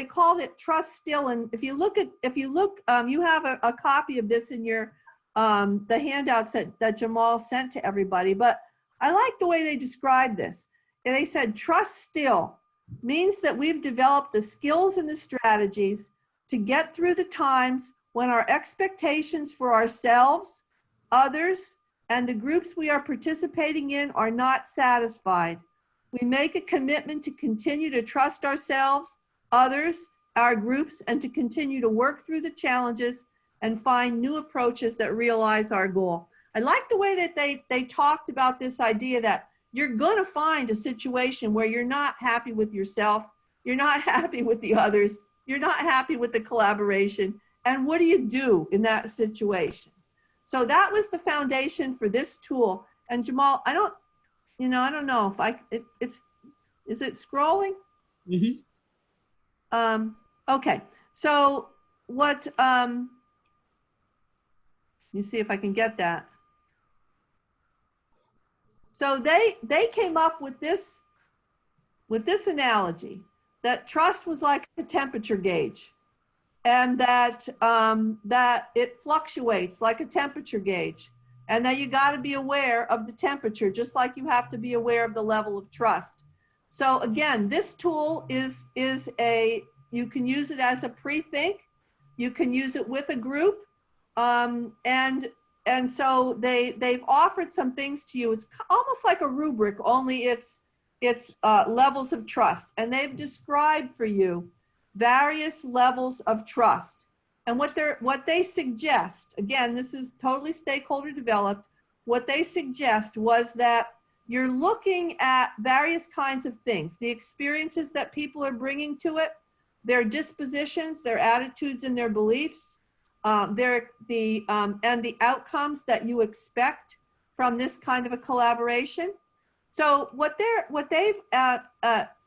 S2: called it Trust Still, and if you look, you have a copy of this in your the handouts that Jamal sent to everybody. But I like the way they described this. And they said trust still means that we've developed the skills and the strategies to get through the times when our expectations for ourselves, others, and the groups we are participating in are not satisfied. We make a commitment to continue to trust ourselves, others, our groups, and to continue to work through the challenges and find new approaches that realize our goal. I like the way that they talked about this idea that you're going to find a situation where you're not happy with yourself, you're not happy with the others, You're not happy with the collaboration. And what do you do in that situation? So that was the foundation for this tool. And Jamal, I don't know if is it scrolling?
S3: Mm-hmm.
S2: Okay. So what, you see if I can get that. So they came up with this analogy that trust was like a temperature gauge, and that that it fluctuates like a temperature gauge, and that you got to be aware of the temperature, just like you have to be aware of the level of trust. So again, this tool is you can use it as a pre-think, you can use it with a group, and so they've offered some things to you. It's almost like a rubric, only it's levels of trust, and they've described for you various levels of trust. And what they suggest, again, this is totally stakeholder developed. What they suggest was that you're looking at various kinds of things, the experiences that people are bringing to it, their dispositions, their attitudes, and their beliefs, and the outcomes that you expect from this kind of a collaboration. So what they've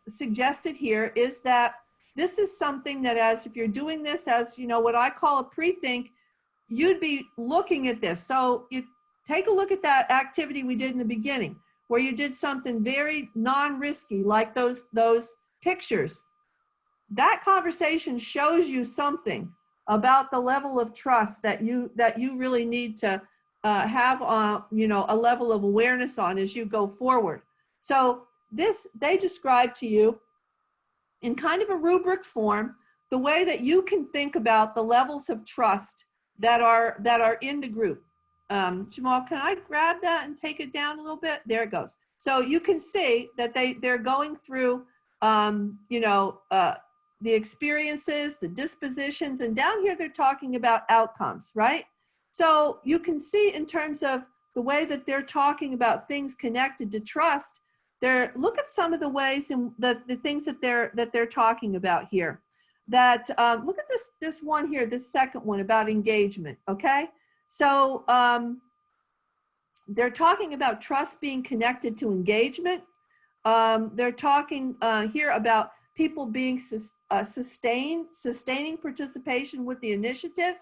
S2: suggested here is that this is something that, as if you're doing this as, you know, what I call a pre-think, you'd be looking at this. So you take a look at that activity we did in the beginning, where you did something very non-risky, like those pictures. That conversation shows you something about the level of trust that you really need to have you know, a level of awareness on as you go forward. So this, they describe to you in kind of a rubric form the way that you can think about the levels of trust that are in the group. Jamal, can I grab that and take it down a little bit? There it goes. So you can see that they're going through you know, the experiences, the dispositions, and down here they're talking about outcomes, right? So you can see in terms of the way that they're talking about things connected to trust, look at some of the ways and the things that they're talking about here. That look at this one here, this second one about engagement, okay? So they're talking about trust being connected to engagement. They're talking here about people being sustaining participation with the initiative.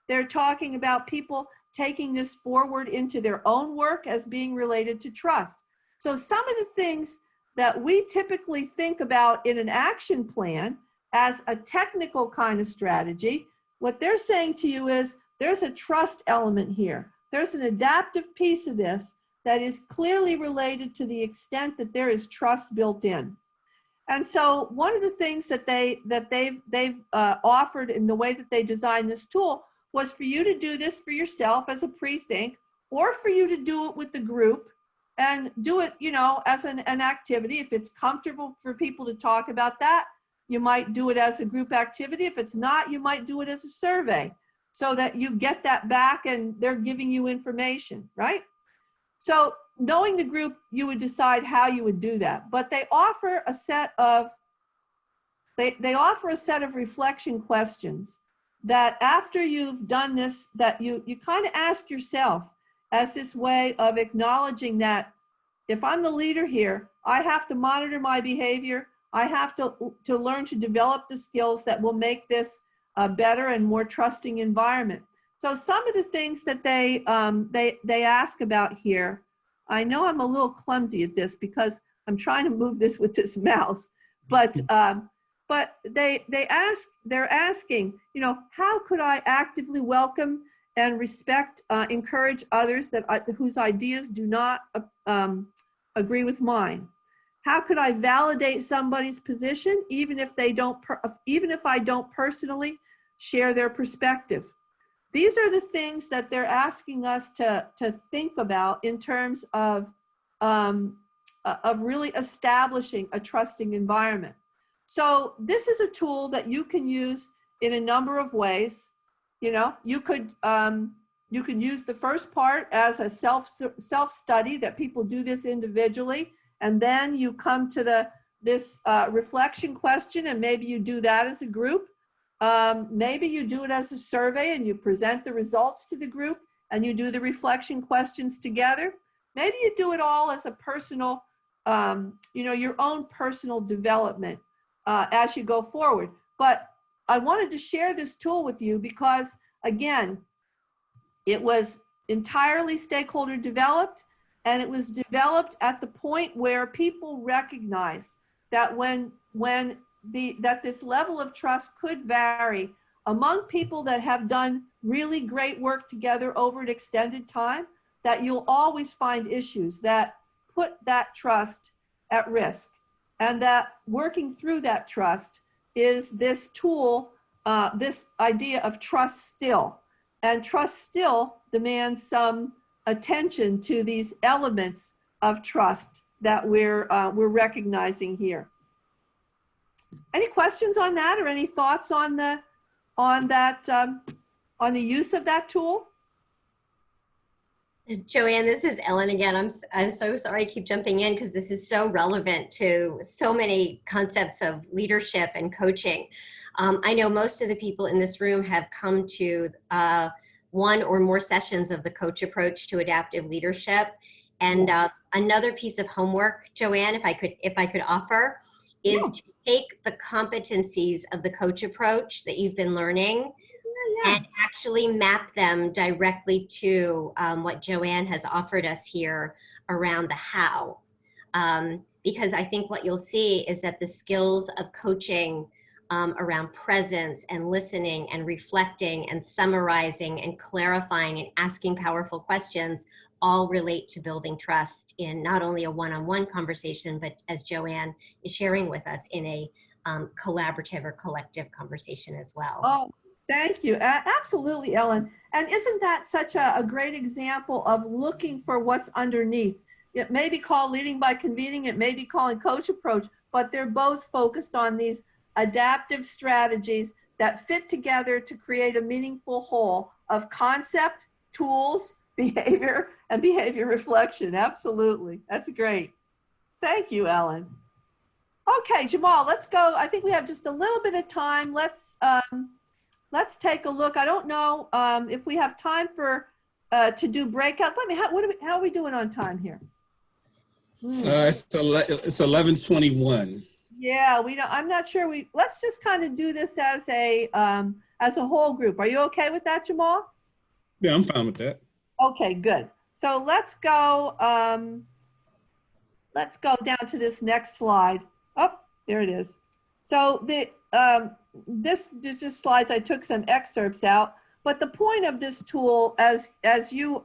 S2: They're talking about people taking this forward into their own work as being related to trust. So some of the things that we typically think about in an action plan as a technical kind of strategy, what they're saying to you is there's a trust element here. There's an adaptive piece of this that is clearly related to the extent that there is trust built in. And so one of the things that they've offered in the way that they designed this tool was for you to do this for yourself as a pre-think, or for you to do it with the group and do it, you know, as an activity. If it's comfortable for people to talk about that, you might do it as a group activity. If it's not, you might do it as a survey so that you get that back and they're giving you information, right? So knowing the group, you would decide how you would do that. But they offer a set of, they offer a set of reflection questions that after you've done this, that you kind of ask yourself as this way of acknowledging that if I'm the leader here, I have to monitor my behavior. I have to learn to develop the skills that will make this a better and more trusting environment. So some of the things that they ask about here, I know I'm a little clumsy at this because I'm trying to move this with this mouse, but they're asking, you know, how could I actively welcome and respect, encourage others whose ideas do not agree with mine? How could I validate somebody's position even if I don't personally share their perspective? These are the things that they're asking us to think about in terms of really establishing a trusting environment. So this is a tool that you can use in a number of ways. You know, you could use the first part as a self-study, that people do this individually, and then you come to this reflection question, and maybe you do that as a group. maybe you do it as a survey and you present the results to the group and you do the reflection questions together. Maybe you do it all as a personal, your own personal development as you go forward. But I wanted to share this tool with you because, again, it was entirely stakeholder developed, and it was developed at the point where people recognized that that this level of trust could vary among people that have done really great work together over an extended time, that you'll always find issues that put that trust at risk. And that working through that trust is this tool, this idea of trust still. And trust still demands some attention to these elements of trust that we're recognizing here. Any questions on that, or any thoughts on the use of that tool?
S20: Joanne, this is Ellen again. I'm so sorry I keep jumping in because this is so relevant to so many concepts of leadership and coaching. I know most of the people in this room have come to one or more sessions of the coach approach to adaptive leadership. And another piece of homework, Joanne, if I could offer, is to take the competencies of the coach approach that you've been learning and actually map them directly to what Joanne has offered us here around the how. Because I think what you'll see is that the skills of coaching around presence and listening and reflecting and summarizing and clarifying and asking powerful questions all relate to building trust in not only a one-on-one conversation, but as Joanne is sharing with us, in a collaborative or collective conversation as well.
S2: Oh, thank you. Absolutely, Ellen. And isn't that such a great example of looking for what's underneath? It may be called leading by convening, it may be called coach approach, but they're both focused on these adaptive strategies that fit together to create a meaningful whole of concept, tools, behavior, and behavior reflection. Absolutely. That's great. Thank you, Ellen. Okay, Jamal, let's go. I think we have just a little bit of time. Let's take a look. I don't know if we have time for to do breakout. How are we doing on time here?
S3: It's 11:21.
S2: Yeah, I'm not sure. Let's just kind of do this as a whole group. Are you okay with that, Jamal?
S3: Yeah, I'm fine with that. Okay,
S2: good. So let's go down to this next slide. Oh, there it is. So this is just slides. I took some excerpts out, but the point of this tool, as you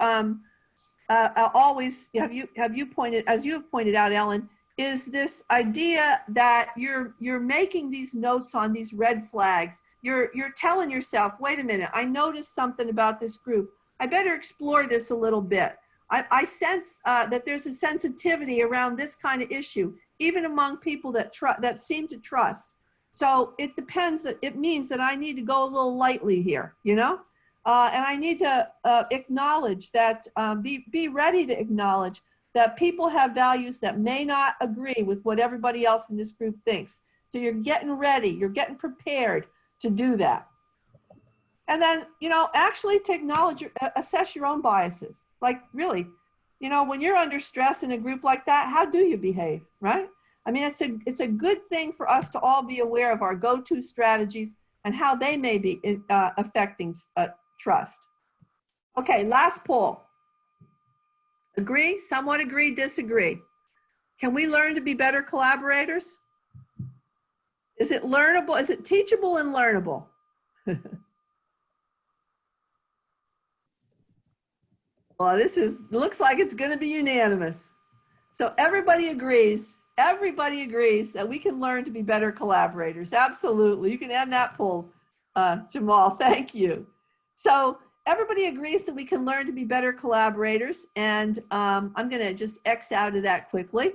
S2: always you've pointed out, Ellen, is this idea that you're making these notes on these red flags. You're telling yourself, wait a minute, I noticed something about this group. I better explore this a little bit. I sense that there's a sensitivity around this kind of issue, even among people that seem to trust. So it means that I need to go a little lightly here, and I need to acknowledge that, be ready to acknowledge that people have values that may not agree with what everybody else in this group thinks. So you're getting ready, you're getting prepared to do that. And then, actually to acknowledge, assess your own biases. Like really, when you're under stress in a group like that, how do you behave, right? I mean, it's a good thing for us to all be aware of our go-to strategies and how they may be affecting trust. Okay, last poll. Agree, somewhat agree, disagree. Can we learn to be better collaborators? Is it learnable? Is it teachable and learnable? Well, looks like it's going to be unanimous. So everybody agrees that we can learn to be better collaborators. Absolutely. You can end that poll, Jamal. Thank you. So everybody agrees that we can learn to be better collaborators. And I'm going to just X out of that quickly.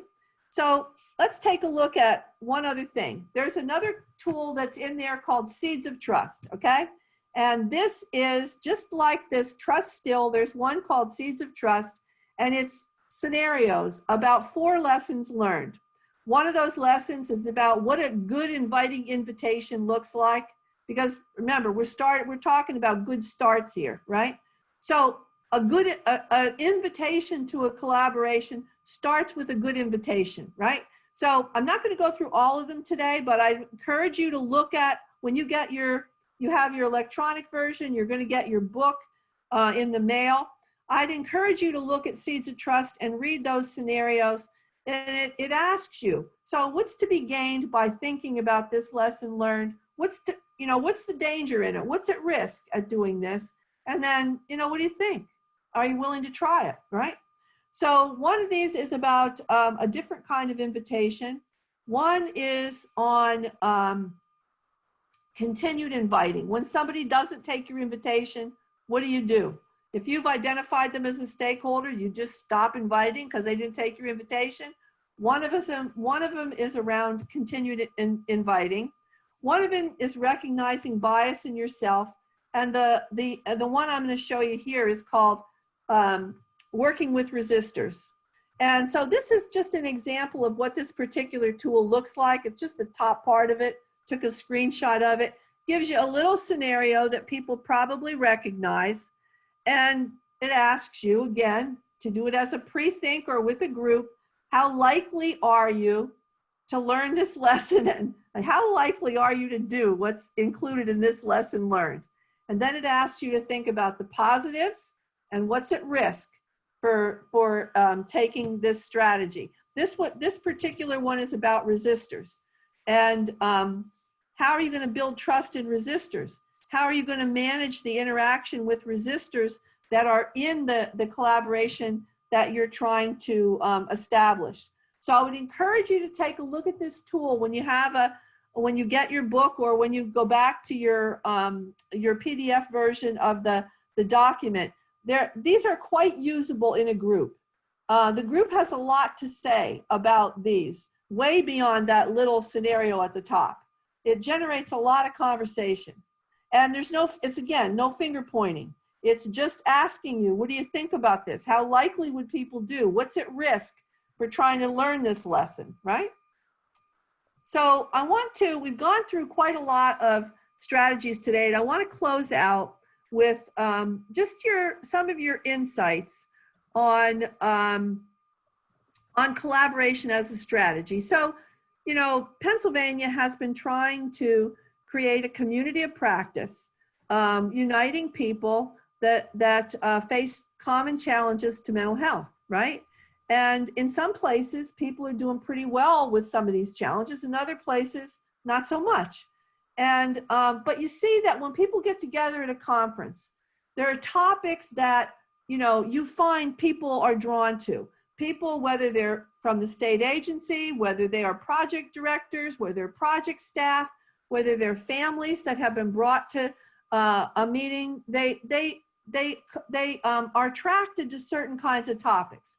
S2: So let's take a look at one other thing. There's another tool that's in there called Seeds of Trust, okay? And this is just like this Trust Still. There's one called Seeds of Trust, and it's scenarios about 4 lessons learned. One of those lessons is about what a good inviting invitation looks like, because remember, we're talking about good starts here, right? So an invitation to a collaboration starts with a good invitation, right? So I'm not going to go through all of them today, but I encourage you to look at, when you get you have your electronic version, you're going to get your book in the mail. I'd encourage you to look at Seeds of Trust and read those scenarios. And it asks you, so what's to be gained by thinking about this lesson learned? What's the danger in it? What's at risk at doing this? And then, what do you think? Are you willing to try it, right? So one of these is about a different kind of invitation. One is on continued inviting. When somebody doesn't take your invitation, what do? If you've identified them as a stakeholder, you just stop inviting because they didn't take your invitation. One of them is around continued inviting. One of them is recognizing bias in yourself. And the one I'm going to show you here is called working with resistors. And so this is just an example of what this particular tool looks like. It's just the top part of it. Took a screenshot of it. Gives you a little scenario that people probably recognize. And it asks you, again, to do it as a pre-think or with a group. How likely are you to learn this lesson? And how likely are you to do what's included in this lesson learned? And then it asks you to think about the positives and what's at risk for taking this strategy. This particular one is about resistors. And how are you going to build trust in resistors? How are you going to manage the interaction with resistors that are in the collaboration that you're trying to establish? So I would encourage you to take a look at this tool when you get your book, or when you go back to your PDF version of the document. These are quite usable in a group. The group has a lot to say about these, way beyond that little scenario at the top. It generates a lot of conversation. And it's again, no finger pointing. It's just asking you, what do you think about this? How likely would people do? What's at risk for trying to learn this lesson, right? So we've gone through quite a lot of strategies today, and I want to close out with just some of your insights on collaboration as a strategy. So, Pennsylvania has been trying to create a community of practice, uniting people that face common challenges to mental health, right? And in some places, people are doing pretty well with some of these challenges. In other places, not so much. And but you see that when people get together at a conference, there are topics that you find people are drawn to. People, whether they're from the state agency, whether they are project directors, whether they're project staff, whether they're families that have been brought to a meeting, they are attracted to certain kinds of topics.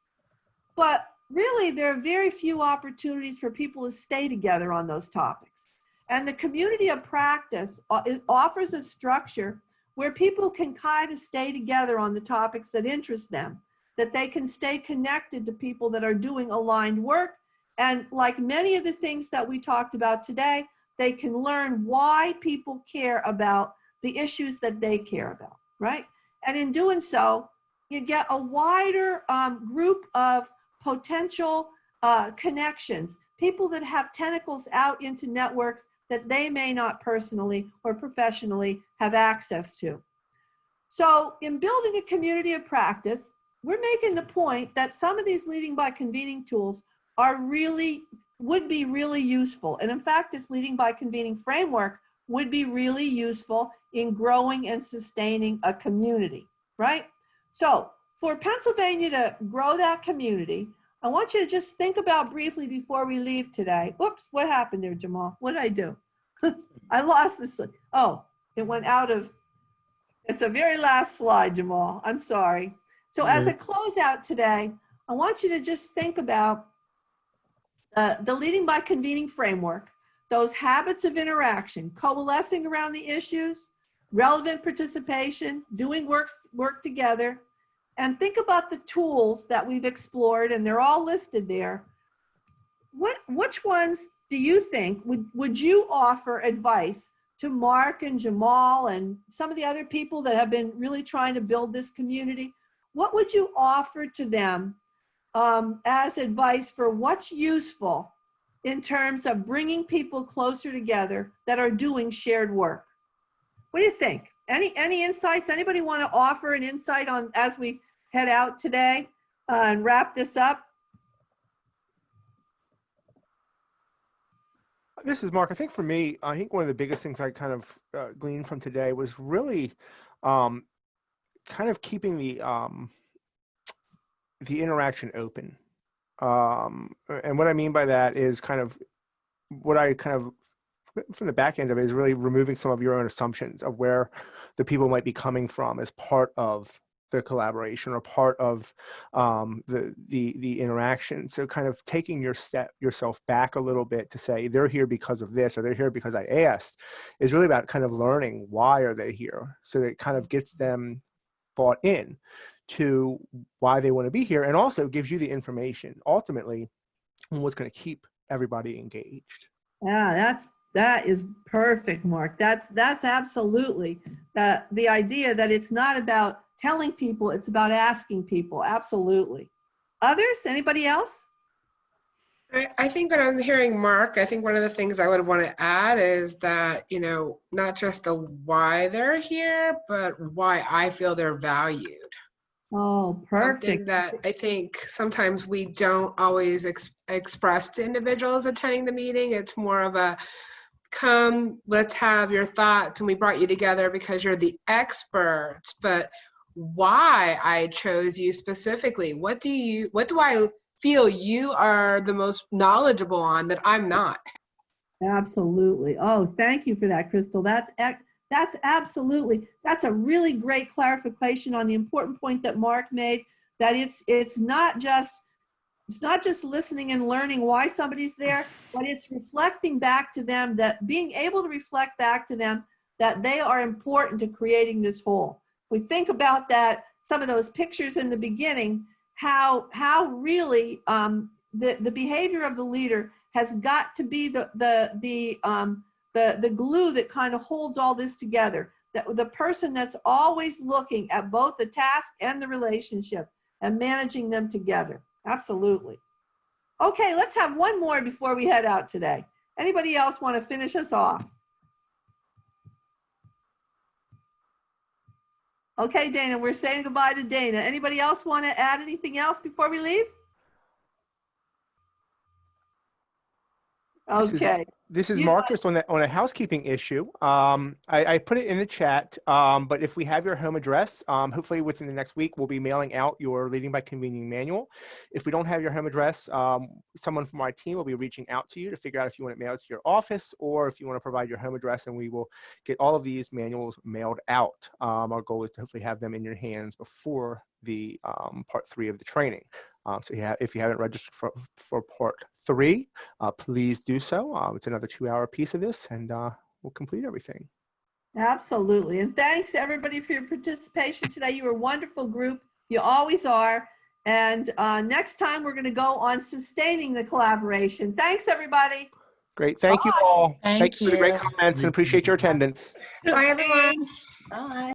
S2: But really, there are very few opportunities for people to stay together on those topics. And the community of practice it offers a structure where people can kind of stay together on the topics that interest them, that they can stay connected to people that are doing aligned work. And like many of the things that we talked about today, they can learn why people care about the issues that they care about, right? And in doing so, you get a wider group of potential connections, people that have tentacles out into networks that they may not personally or professionally have access to. So in building a community of practice, we're making the point that some of these leading by convening tools would be really useful. And in fact, this leading by convening framework would be really useful in growing and sustaining a community, right? So for Pennsylvania to grow that community, I want you to just think about briefly before we leave today. Oops, what happened there, Jamal? What did I do? I lost this. Oh, it went out of, it's the very last slide, Jamal. I'm sorry. So as a closeout today, I want you to just think about the leading by convening framework, those habits of interaction, coalescing around the issues, relevant participation, doing work together, and think about the tools that we've explored, and they're all listed there. Which ones do you think would you offer advice to Mark and Jamal and some of the other people that have been really trying to build this community, what would you offer to them as advice for what's useful in terms of bringing people closer together that are doing shared work? What do you think? Any insights? Anybody want to offer an insight on as we head out today and wrap this up?
S1: This is Mark. I think for me, I think one of the biggest things I kind of gleaned from today was really kind of keeping the interaction open. And what I mean by that is kind of what I kind of from the back end of it is really removing some of your own assumptions of where the people might be coming from as part of the collaboration or part of the interaction. So kind of taking yourself back a little bit to say they're here because of this or they're here because I asked is really about kind of learning why are they here. So that it kind of gets them bought in to why they want to be here and also gives you the information ultimately on what's going to keep everybody engaged.
S2: Yeah, that is perfect, Mark. That's absolutely the idea that it's not about telling people, it's about asking people. Absolutely. Others? Anybody else?
S10: I think that I'm hearing Mark. I think one of the things I would want to add is that, you know, not just the why they're here, but why I feel they're valued.
S2: Oh, perfect.
S10: Something that I think sometimes we don't always express to individuals attending the meeting. It's more of a come, let's have your thoughts, and we brought you together because you're the experts, but why I chose you specifically. What do I feel you are the most knowledgeable on that I'm not?
S2: Absolutely. Oh, thank you for that, Crystal. That's absolutely, that's a really great clarification on the important point that Mark made, that it's not just listening and learning why somebody's there, but it's reflecting back to them, that being able to reflect back to them that they are important to creating this whole. We think about that, some of those pictures in the beginning, how really the behavior of the leader has got to be the glue that kind of holds all this together. The person that's always looking at both the task and the relationship and managing them together. Absolutely. Okay, let's have one more before we head out today. Anybody else want to finish us off? Okay, Dana, we're saying goodbye to Dana. Anybody else want to add anything else before we leave? Okay.
S1: This is Mark, just on a housekeeping issue. I put it in the chat, but if we have your home address, hopefully within the next week, we'll be mailing out your Leading by Convening manual. If we don't have your home address, someone from our team will be reaching out to you to figure out if you want it mailed to your office or if you want to provide your home address, and we will get all of these manuals mailed out. Our goal is to hopefully have them in your hands before the part 3 of the training. So if you haven't registered for part 3, please do so. It's another 2-hour piece of this, and we'll complete everything.
S2: Absolutely. And thanks everybody for your participation today. You were a wonderful group. You always are. And next time we're going to go on sustaining the collaboration. Thanks, everybody.
S1: Great. Thank you all.
S9: Thank
S1: you for the great comments and appreciate your attendance.
S10: Bye, everyone.
S9: Bye.